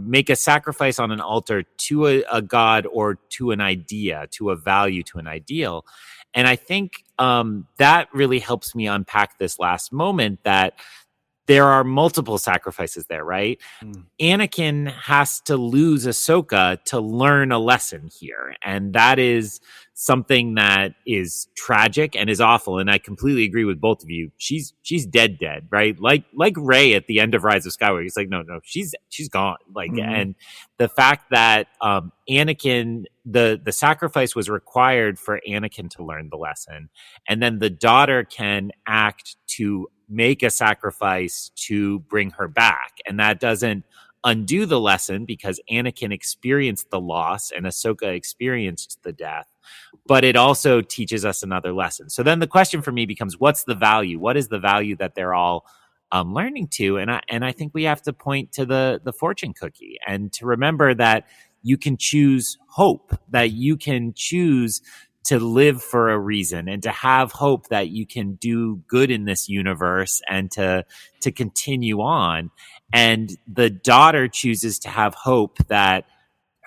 make a sacrifice on an altar to a god, or to an idea, to a value, to an ideal. And I think that really helps me unpack this last moment, that there are multiple sacrifices there, right? Anakin has to lose Ahsoka to learn a lesson here. And that is something that is tragic and is awful. And I completely agree with both of you. She's dead, right? Like Rey at the end of Rise of Skywalker. It's like, no, she's gone. Like, and the fact that Anakin, the sacrifice was required for Anakin to learn the lesson. And then the daughter can act to make a sacrifice to bring her back. And that doesn't undo the lesson because Anakin experienced the loss and Ahsoka experienced the death. But it also teaches us another lesson. So then the question for me becomes, what's the value? What is the value that they're all learning to? And I think we have to point to the fortune cookie and to remember that you can choose hope, that you can choose to live for a reason and to have hope that you can do good in this universe and to continue on. And the daughter chooses to have hope that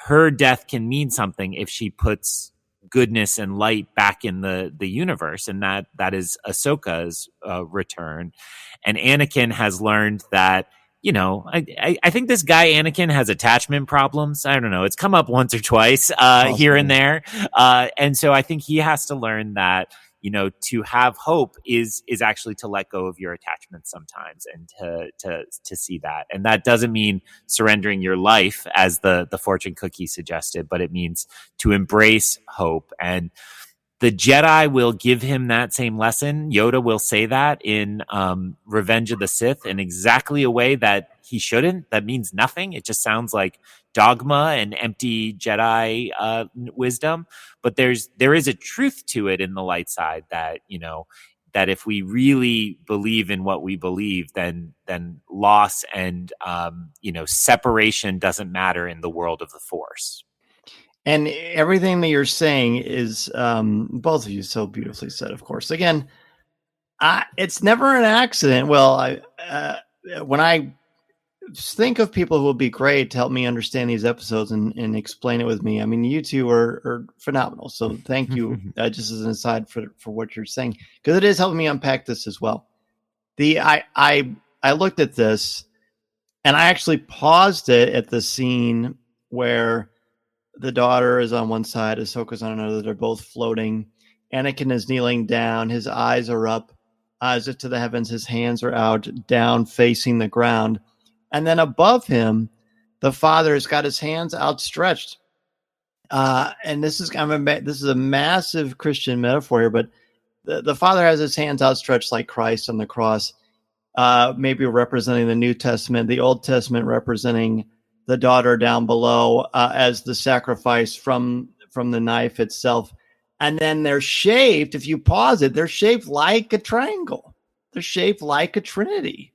her death can mean something if she puts goodness and light back in the universe. And that is Ahsoka's return. And Anakin has learned that, you know, I think this guy Anakin has attachment problems. I don't know. It's come up once or twice here and there. And so I think he has to learn that, you know, to have hope is actually to let go of your attachments sometimes and to see that. And that doesn't mean surrendering your life as the fortune cookie suggested, but it means to embrace hope. And the Jedi will give him that same lesson. Yoda will say that in Revenge of the Sith in exactly a way that he shouldn't. That means nothing. It just sounds like dogma and empty Jedi wisdom. But there is a truth to it in the light side that, you know, that if we really believe in what we believe, then loss and you know, separation doesn't matter in the world of the Force. And everything that you're saying is, both of you so beautifully said, of course. Again, it's never an accident. Well, when I think of people who will be great to help me understand these episodes and explain it with me, I mean, you two are phenomenal. So thank you, just as an aside for what you're saying, because it is helping me unpack this as well. I looked at this and I actually paused it at the scene where the daughter is on one side, Ahsoka's on another. They're both floating. Anakin is kneeling down. His eyes are up as if to the heavens. His hands are out, down, facing the ground. And then above him, the father has got his hands outstretched. And this is a massive Christian metaphor here, but the father has his hands outstretched like Christ on the cross, maybe representing the New Testament, the Old Testament representing the daughter down below as the sacrifice from the knife itself. And then they're shaped, if you pause it, they're shaped like a triangle. They're shaped like a trinity.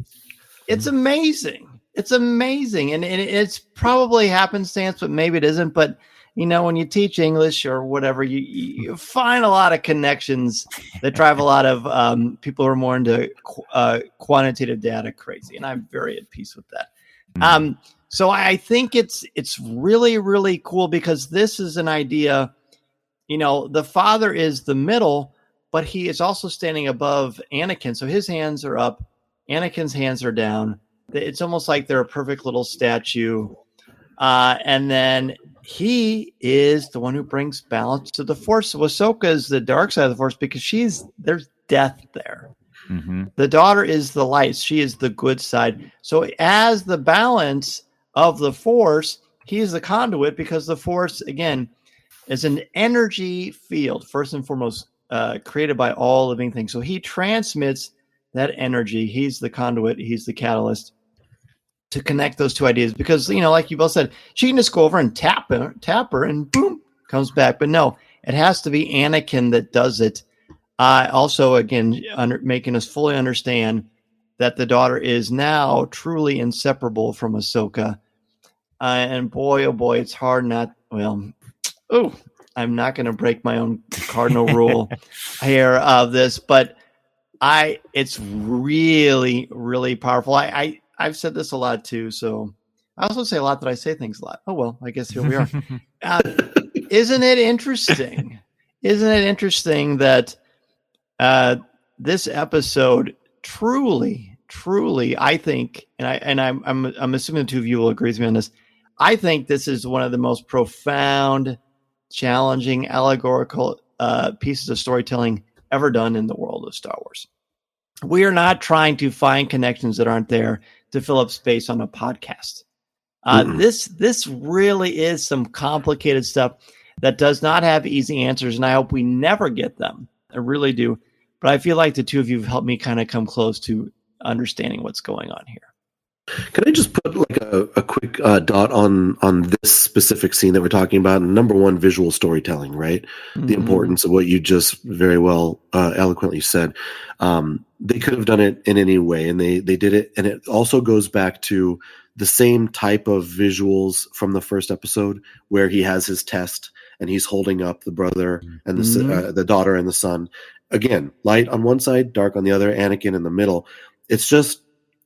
It's amazing. It's amazing. And it's probably happenstance, but maybe it isn't. But, you know, when you teach English or whatever, you find a lot of connections that drive a lot of people who are more into quantitative data crazy. And I'm very at peace with that. So I think it's really, really cool because this is an idea, you know, the father is the middle, but he is also standing above Anakin. So his hands are up, Anakin's hands are down. It's almost like they're a perfect little statue. And then he is the one who brings balance to the Force. So Ahsoka is the dark side of the Force because there's death there. Mm-hmm. The daughter is the light. She is the good side. So as the balance of the Force, he is the conduit because the Force, again, is an energy field, first and foremost, created by all living things. So he transmits that energy. He's the conduit. He's the catalyst to connect those two ideas because, you know, like you both said, she can just go over and tap her and boom, comes back. But no, it has to be Anakin that does it. Also, again, making us fully understand that the daughter is now truly inseparable from Ahsoka. And boy, oh boy, it's hard not. Well, I'm not going to break my own cardinal rule here of this, but it's really, really powerful. I've said this a lot too, so I also say a lot that I say things a lot. Oh well, I guess here we are. Isn't it interesting? Isn't it interesting that this episode truly truly, I think, and I'm assuming the two of you will agree with me on this. I think this is one of the most profound, challenging, allegorical pieces of storytelling ever done in the world of Star Wars. We are not trying to find connections that aren't there to fill up space on a podcast. This really is some complicated stuff that does not have easy answers, and I hope we never get them. I really do. But I feel like the two of you have helped me kind of come close to understanding what's going on here. Can I just put like a quick dot on this specific scene that we're talking about? Number one, visual storytelling, right? The importance of what you just very well eloquently said. They could have done it in any way, and they did it. And it also goes back to the same type of visuals from the first episode where he has his test and he's holding up the brother and the daughter and the son. Again, light on one side, dark on the other, Anakin in the middle. It's just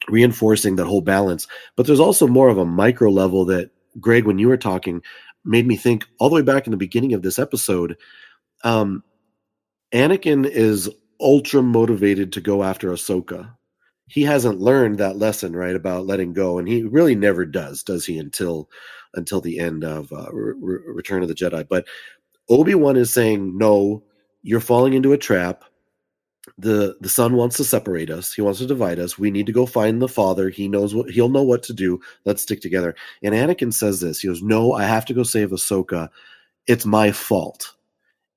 reinforcing that whole balance. But there's also more of a micro level that, Greg, when you were talking, made me think all the way back in the beginning of this episode. Anakin is ultra motivated to go after Ahsoka. He hasn't learned that lesson, right, about letting go, and he really never does he, until the end of Return of the Jedi. But Obi-Wan is saying, no, you're falling into a trap. The son wants to separate us. He wants to divide us. We need to go find the father. He'll know what to do. Let's stick together. And Anakin says this. He goes, no, I have to go save Ahsoka. It's my fault.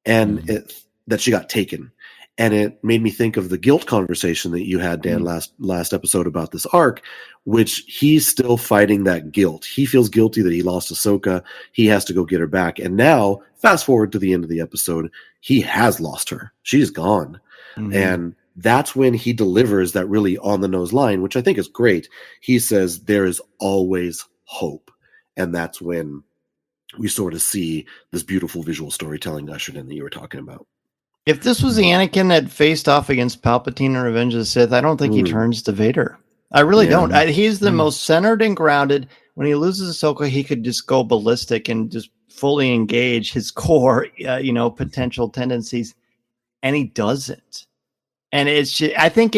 And that she got taken. And it made me think of the guilt conversation that you had, Dan, last episode about this arc, which he's still fighting that guilt. He feels guilty that he lost Ahsoka. He has to go get her back. And now, fast forward to the end of the episode, he has lost her. She's gone. And that's when he delivers that really on-the-nose line, which I think is great. He says, there is always hope. And that's when we sort of see this beautiful visual storytelling ushered in that you were talking about. If this was the Anakin that faced off against Palpatine in Revenge of the Sith, I don't think he turns to Vader. I really don't. He's the most centered and grounded. When he loses Ahsoka, he could just go ballistic and just fully engage his core, potential tendencies, and he doesn't. And it's just, I think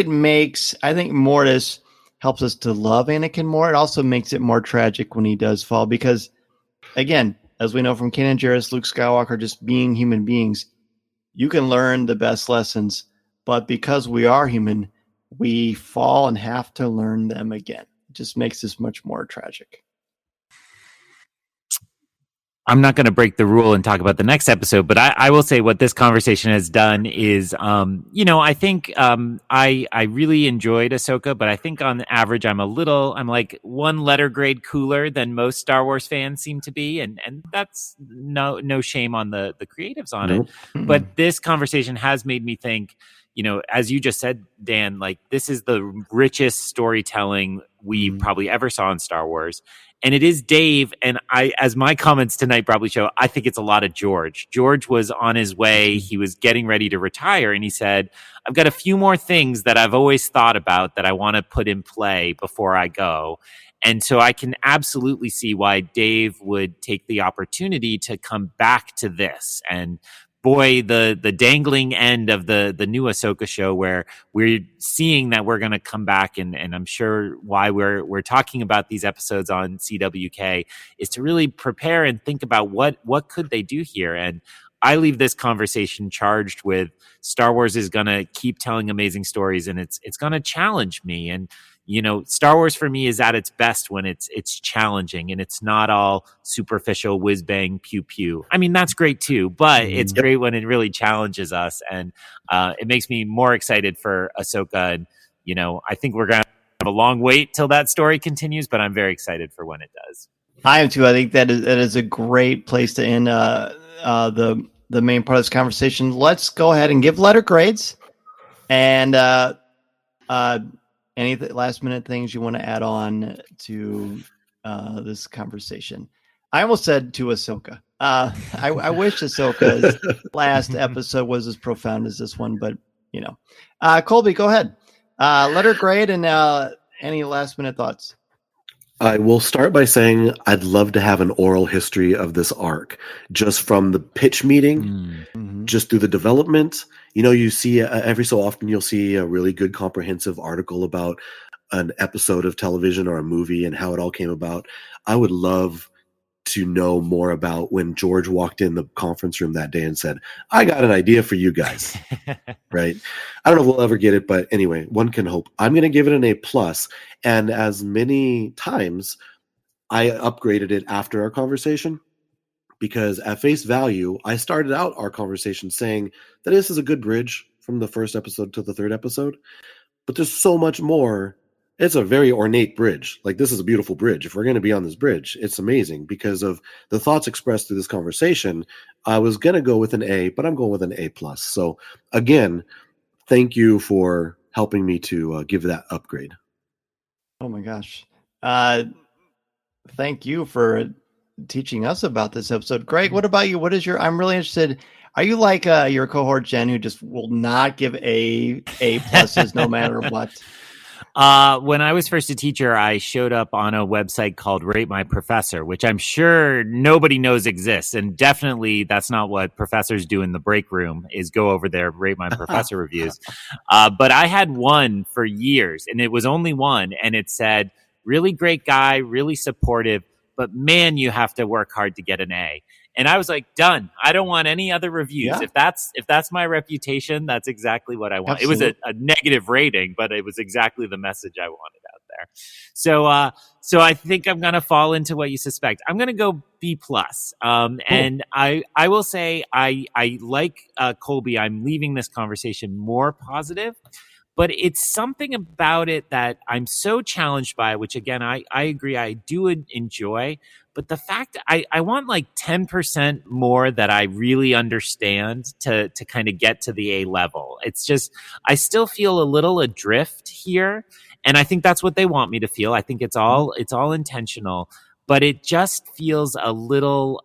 Mortis helps us to love Anakin more. It also makes it more tragic when he does fall, because, again, as we know from Kanan Jarrus, Luke Skywalker, just being human beings, you can learn the best lessons, but because we are human, we fall and have to learn them again. It just makes this much more tragic. I'm not going to break the rule and talk about the next episode, but I will say what this conversation has done is, I think I really enjoyed Ahsoka, but I think on average I'm like one letter grade cooler than most Star Wars fans seem to be, and that's no shame on the creatives on it. But this conversation has made me think, as you just said, Dan, like this is the richest storytelling we probably ever saw in Star Wars. And it is Dave, and as my comments tonight probably show, I think it's a lot of George. George was on his way. He was getting ready to retire, and he said, I've got a few more things that I've always thought about that I want to put in play before I go. And so I can absolutely see why Dave would take the opportunity to come back to this. And boy, the dangling end of the new Ahsoka show, where we're seeing that we're going to come back, and I'm sure why we're talking about these episodes on CWK is to really prepare and think about what could they do here. And I leave this conversation charged with Star Wars is going to keep telling amazing stories, and it's going to challenge me. And Star Wars for me is at its best when it's challenging and it's not all superficial whiz bang pew pew. I mean, that's great too, but it's great when it really challenges us, and it makes me more excited for Ahsoka. And I think we're gonna have a long wait till that story continues, but I'm very excited for when it does. I am too. I think that is a great place to end the main part of this conversation. Let's go ahead and give letter grades, and any last minute things you want to add on to this conversation? I almost said to Ahsoka. I wish Ahsoka's last episode was as profound as this one, but Colby, go ahead. Letter grade and any last minute thoughts. I will start by saying I'd love to have an oral history of this arc, just from the pitch meeting, just through the development. You see every so often you'll see a really good comprehensive article about an episode of television or a movie and how it all came about. I would love to know more about when George walked in the conference room that day and said, I got an idea for you guys. Right? I don't know if we'll ever get it, but anyway, one can hope. I'm going to give it an A+. And as many times, I upgraded it after our conversation, because at face value, I started out our conversation saying that this is a good bridge from the first episode to the third episode, but there's so much more. It's a very ornate bridge. Like, this is a beautiful bridge. If we're going to be on this bridge, it's amazing because of the thoughts expressed through this conversation. I was going to go with an A, but I'm going with an A+. So again, thank you for helping me to give that upgrade. Oh my gosh. Thank you for teaching us about this episode. Greg, what about you? I'm really interested. Are you like your cohort Jen, who just will not give A pluses no matter what? When I was first a teacher, I showed up on a website called Rate My Professor, which I'm sure nobody knows exists. And definitely that's not what professors do in the break room, is go over their Rate My Professor reviews. But I had one for years, and it was only one. And it said, really great guy, really supportive, but man, you have to work hard to get an A. And I was like, done. I don't want any other reviews. Yeah. If that's my reputation, that's exactly what I want. Absolutely. It was a negative rating, but it was exactly the message I wanted out there. So I think I'm going to fall into what you suspect. I'm going to go B+. And I will say I like Colby. I'm leaving this conversation more positive. But it's something about it that I'm so challenged by, which again, I agree, I do enjoy. But the fact I want like 10% more that I really understand to kind of get to the A level. It's just, I still feel a little adrift here. And I think that's what they want me to feel. I think it's all intentional, but it just feels a little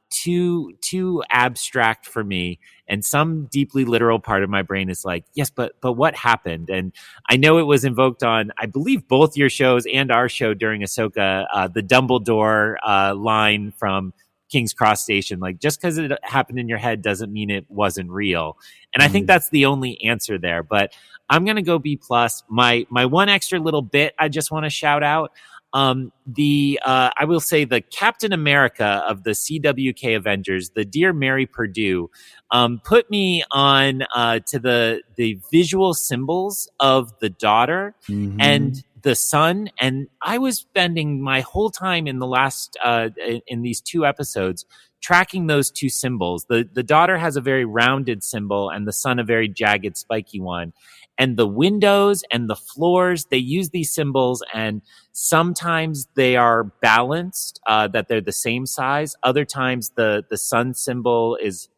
too abstract for me. And some deeply literal part of my brain is like, yes, but what happened? And I know it was invoked on, I believe, both your shows and our show during Ahsoka, the Dumbledore line from King's Cross Station. Like, just because it happened in your head doesn't mean it wasn't real. And I think that's the only answer there. But I'm going to go B+. My one extra little bit I just want to shout out. I will say the Captain America of the CWK Avengers, the Dear Mary Purdue, put me on to the visual symbols of the daughter and the son. And I was spending my whole time in the last in these two episodes tracking those two symbols. The daughter has a very rounded symbol and the son a very jagged, spiky one. And the windows and the floors, they use these symbols, and sometimes they are balanced, that they're the same size. Other times the sun symbol is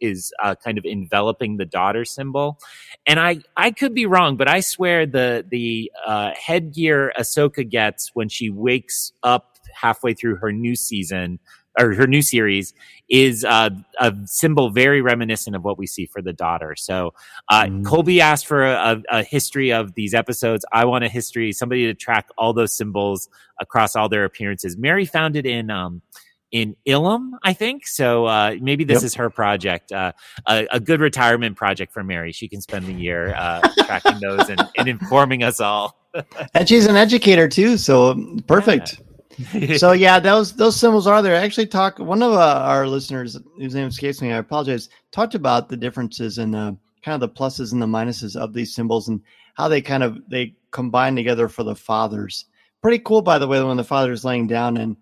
kind of enveloping the daughter symbol. And I could be wrong, but I swear the headgear Ahsoka gets when she wakes up halfway through her new season, or her new series, is a symbol very reminiscent of what we see for the daughter. So Colby asked for a history of these episodes. I want a history, somebody to track all those symbols across all their appearances. Mary found it in Ilum, I think. So maybe this is her project, a good retirement project for Mary. She can spend the year tracking those and informing us all. And she's an educator too, so perfect. Yeah. So yeah, those symbols are there. I actually one of our listeners, whose name escapes me, I apologize, talked about the differences and kind of the pluses and the minuses of these symbols and how they combine together for the fathers. Pretty cool, by the way, when the father's laying down and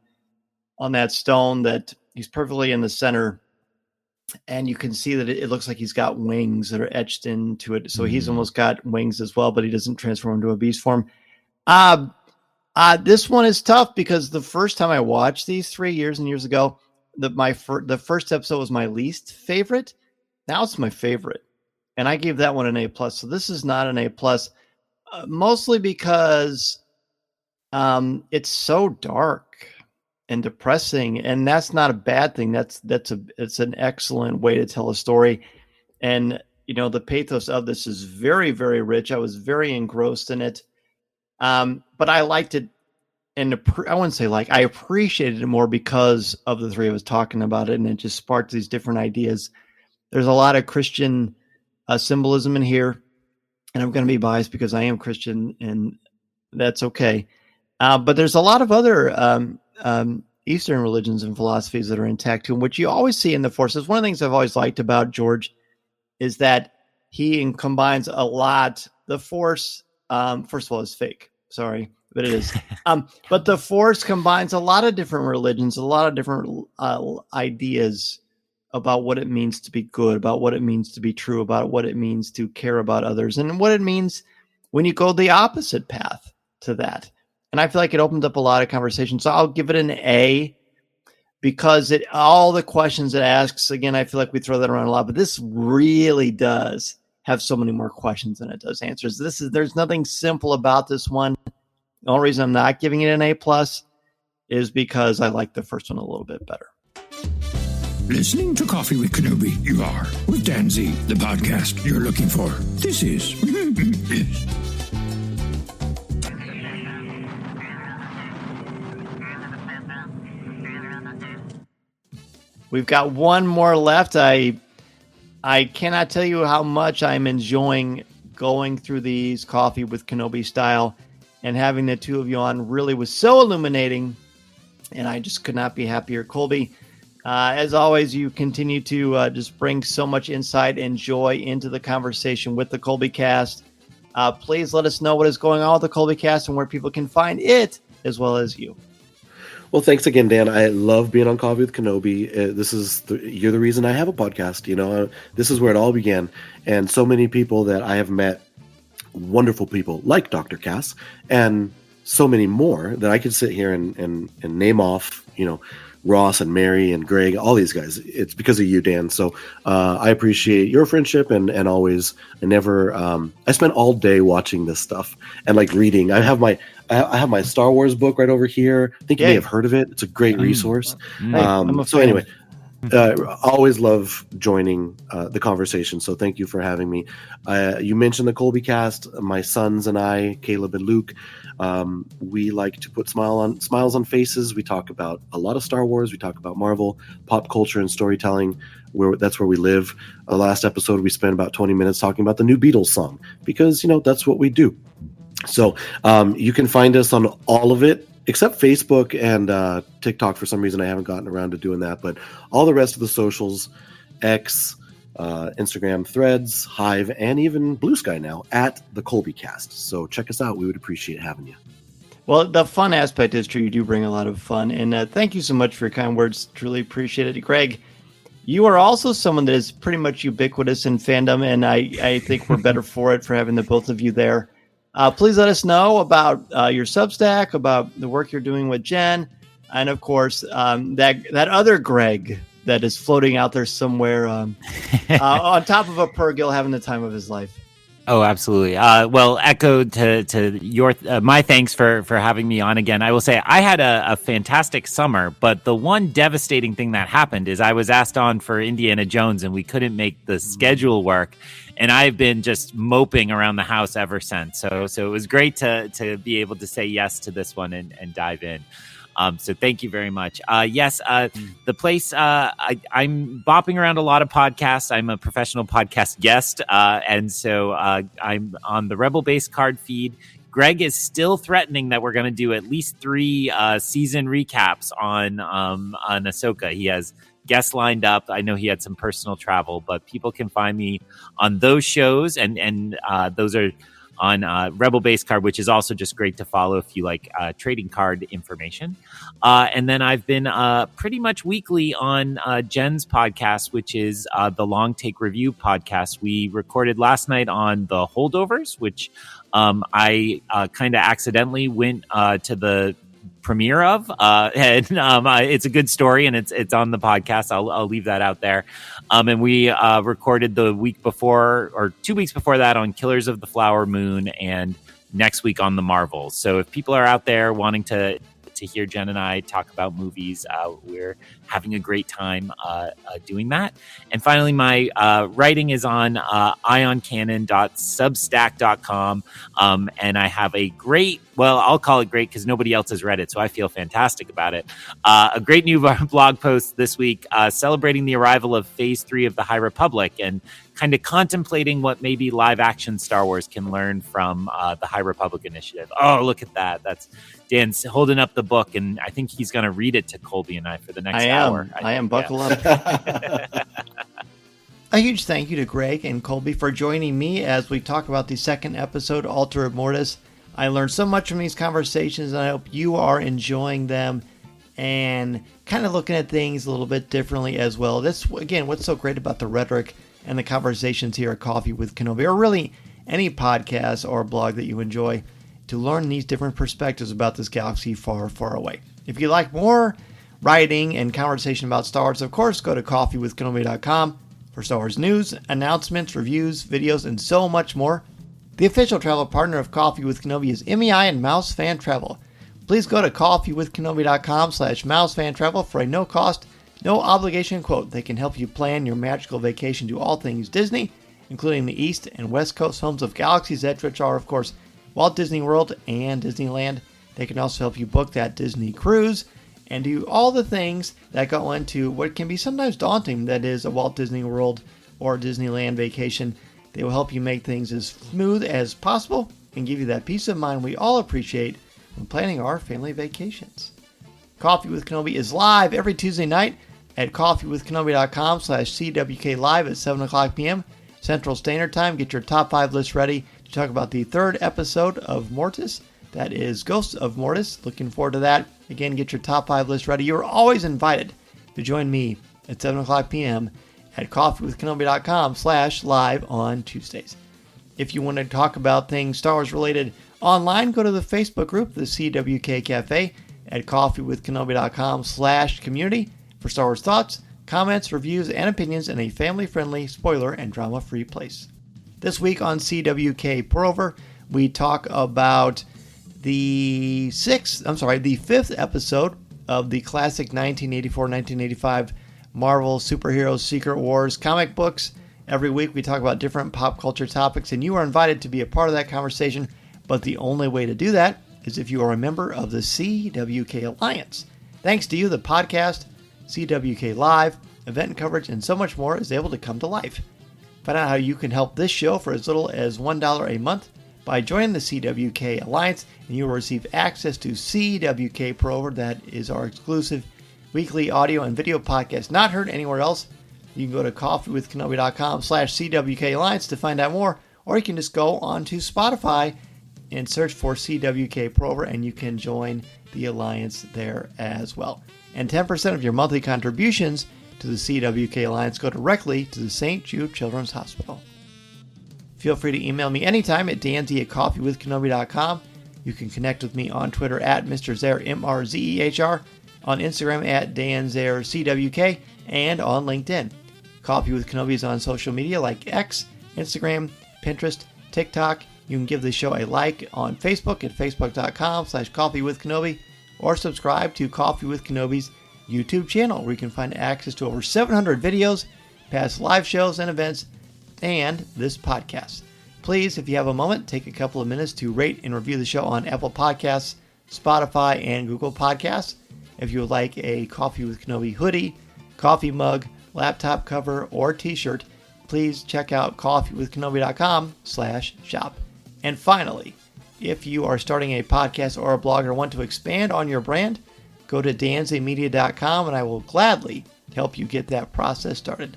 on that stone, that he's perfectly in the center, and you can see that it looks like he's got wings that are etched into it. So he's almost got wings as well, but he doesn't transform into a beast form. This one is tough because the first time I watched these 3 years and years ago, the first episode was my least favorite. Now it's my favorite, and I gave that one an A+. So this is not an A+, mostly because it's so dark and depressing, and that's not a bad thing. It's an excellent way to tell a story, and the pathos of this is very, very rich. I was very engrossed in it. But I liked it, and I wouldn't say I appreciated it more because of the three of us talking about it, and it just sparked these different ideas. There's a lot of Christian symbolism in here, and I'm going to be biased because I am Christian, and that's okay. But there's a lot of other Eastern religions and philosophies that are intact too, which you always see in the Force. One of the things I've always liked about George is that he combines a lot. The Force, first of all, is fake. Sorry, but it is. But the Force combines a lot of different religions, a lot of different ideas about what it means to be good, about what it means to be true, about what it means to care about others, and what it means when you go the opposite path to that. And I feel like it opened up a lot of conversations. So I'll give it an A because all the questions it asks, again, I feel like we throw that around a lot, but this really does have so many more questions than it does answers. There's nothing simple about this one. The only reason I'm not giving it an A+ is because I like the first one a little bit better. Listening to Coffee with Kenobi, you are, with Dan Z, the podcast you're looking for. This is... yes. We've got one more left. I cannot tell you how much I'm enjoying going through these Coffee with Kenobi style, and having the two of you on really was so illuminating, and I just could not be happier. Colby, as always, you continue to just bring so much insight and joy into the conversation with the Colby Cast. Please let us know what is going on with the Colby Cast and where people can find it, as well as you. Well, thanks again, Dan. I love being on Coffee with Kenobi. You're the reason I have a podcast. This is where it all began. And so many people that I have met, wonderful people like Dr. Cass, and so many more that I could sit here and name off, Ross and Mary and Greg, all these guys. It's because of you, Dan. So I appreciate your friendship and always, I spent all day watching this stuff and reading. I have my Star Wars book right over here. I think you may have heard of it. It's a great resource. So anyway, I always love joining the conversation. So thank you for having me. You mentioned the Colby Cast. My sons and I, Caleb and Luke, we like to put smiles on faces. We talk about a lot of Star Wars. We talk about Marvel, pop culture, and storytelling. That's where we live. Last episode, we spent about 20 minutes talking about the new Beatles song because, that's what we do. So you can find us on all of it except Facebook and TikTok. For some reason, I haven't gotten around to doing that. But all the rest of the socials, X, Instagram, Threads, Hive, and even Blue Sky now at the Colby Cast. So check us out. We would appreciate having you. Well, the fun aspect is true. You do bring a lot of fun. And thank you so much for your kind words. Truly appreciate it. Greg, you are also someone that is pretty much ubiquitous in fandom, and I think we're better for it for having the both of you there. Please let us know about your Substack, about the work you're doing with Jen, and of course, that other Greg that is floating out there somewhere on top of a Purrgil having the time of his life. Oh, absolutely. Well, echo to your my thanks for having me on again. I will say I had a fantastic summer, but the one devastating thing that happened is I was asked on for Indiana Jones, and we couldn't make the schedule work. And I've been just moping around the house ever since. So it was great to be able to say yes to this one and dive in. So thank you very much. Yes, the place, I'm bopping around a lot of podcasts. I'm a professional podcast guest. And so I'm on the Rebel Base card feed. Greg is still threatening that we're going to do at least 3 season recaps on Ahsoka. He has guests lined up. I know he had some personal travel, but people can find me on those shows, and those are on Rebel Base Card, which is also just great to follow if you like trading card information. And then I've been pretty much weekly on Jen's podcast, which is the Long Take Review podcast. We recorded last night on the Holdovers, which I kind of accidentally went to the premiere of, and it's a good story, and it's on the podcast. I'll leave that out there. And we recorded the week before, or 2 weeks before that, on Killers of the Flower Moon, and next week on the Marvels. So if people are out there wanting to hear Jen and I talk about movies, we're having a great time doing that. And finally, my writing is on ioncanon.substack.com, and I have a great, well, I'll call it great because nobody else has read it, so I feel fantastic about it. A great new blog post this week celebrating the arrival of Phase 3 of the High Republic, and kind of contemplating what maybe live action Star Wars can learn from the High Republic Initiative. Oh, look at that. That's Dan's holding up the book, and I think he's going to read it to Colby and I for the next hour. I am. Buckle up. A huge thank you to Greg and Colby for joining me as we talk about the second episode, Altar of Mortis. I learned so much from these conversations, and I hope you are enjoying them and kind of looking at things a little bit differently as well. That's, again, what's so great about the rhetoric and the conversations here at Coffee with Kenobi, or really any podcast or blog that you enjoy, to learn these different perspectives about this galaxy far, far away. If you like more writing and conversation about Star Wars, of course, go to coffeewithkenobi.com for Star Wars news, announcements, reviews, videos, and so much more. The official travel partner of Coffee with Kenobi is MEI and Mouse Fan Travel. Please go to coffeewithkenobi.com/mousefan-travel for a no-cost, no obligation quote that can help you plan your magical vacation to all things Disney, including the East and West Coast homes of Galaxy's Edge, which are, of course, Walt Disney World and Disneyland. They can also help you book that Disney cruise and do all the things that go into what can be sometimes daunting, that is a Walt Disney World or Disneyland vacation. They will help you make things as smooth as possible and give you that peace of mind we all appreciate when planning our family vacations. Coffee with Kenobi is live every Tuesday night at coffeewithkenobi.com/CWK live at 7 o'clock p.m. Central Standard Time. Get your top 5 list ready to talk about the third episode of Mortis. That is Ghosts of Mortis. Looking forward to that. Again, get your top 5 list ready. You're always invited to join me at 7 o'clock p.m. at coffeewithkenobi.com/live on Tuesdays. If you want to talk about things Star Wars related online, go to the Facebook group, the CWK Cafe, at coffeewithkenobi.com/community for Star Wars thoughts, comments, reviews, and opinions in a family-friendly, spoiler, and drama-free place. This week on CWK Pour-Over, we talk about the fifth episode of the classic 1984-1985 Marvel Superheroes Secret Wars comic books. Every week we talk about different pop culture topics, and you are invited to be a part of that conversation, but the only way to do that is if you are a member of the CWK Alliance. Thanks to you, the podcast, CWK Live, event coverage, and so much more is able to come to life. Find out how you can help this show for as little as $1 a month by joining the CWK Alliance, and you will receive access to CWK Pour-Over. That is our exclusive weekly audio and video podcast not heard anywhere else. You can go to coffeewithkenobi.com/CWK Alliance to find out more, or you can just go onto Spotify and search for CWK Pour-Over, and you can join the Alliance there as well. And 10% of your monthly contributions to the CWK Alliance go directly to the St. Jude Children's Hospital. Feel free to email me anytime at danzy@coffeewithkenobi.com. You can connect with me on Twitter at Mr. Zaire, MRZEHR, on Instagram at DanZaireCWK, and on LinkedIn. Coffee with Kenobi is on social media like X, Instagram, Pinterest, TikTok. You can give the show a like on Facebook at facebook.com/coffeewithkenobi, or subscribe to Coffee with Kenobi's YouTube channel, where you can find access to over 700 videos, past live shows and events, and this podcast. Please, if you have a moment, take a couple of minutes to rate and review the show on Apple Podcasts, Spotify, and Google Podcasts. If you would like a Coffee with Kenobi hoodie, coffee mug, laptop cover, or t-shirt, please check out coffeewithkenobi.com/shop. And finally, if you are starting a podcast or a blog or want to expand on your brand, go to danzymedia.com and I will gladly help you get that process started.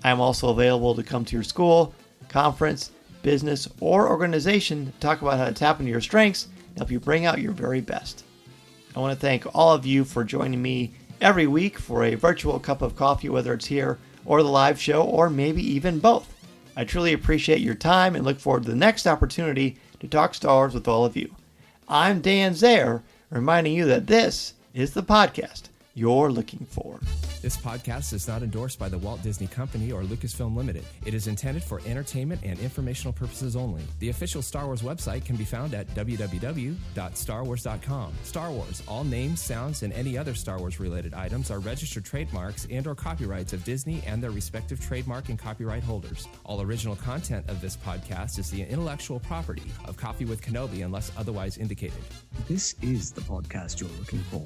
I am also available to come to your school, conference, business, or organization to talk about how to tap into your strengths and help you bring out your very best. I want to thank all of you for joining me every week for a virtual cup of coffee, whether it's here or the live show, or maybe even both. I truly appreciate your time and look forward to the next opportunity to talk Star Wars with all of you. I'm Dan Zaire, reminding you that this is the podcast you're looking for. This podcast is not endorsed by the Walt Disney Company or Lucasfilm Limited. It is intended for entertainment and informational purposes only. The official Star Wars website can be found at www.starwars.com. Star Wars, all names, sounds, and any other Star Wars related items are registered trademarks and or copyrights of Disney and their respective trademark and copyright holders. All original content of this podcast is the intellectual property of Coffee with Kenobi unless otherwise indicated. This is the podcast you're looking for.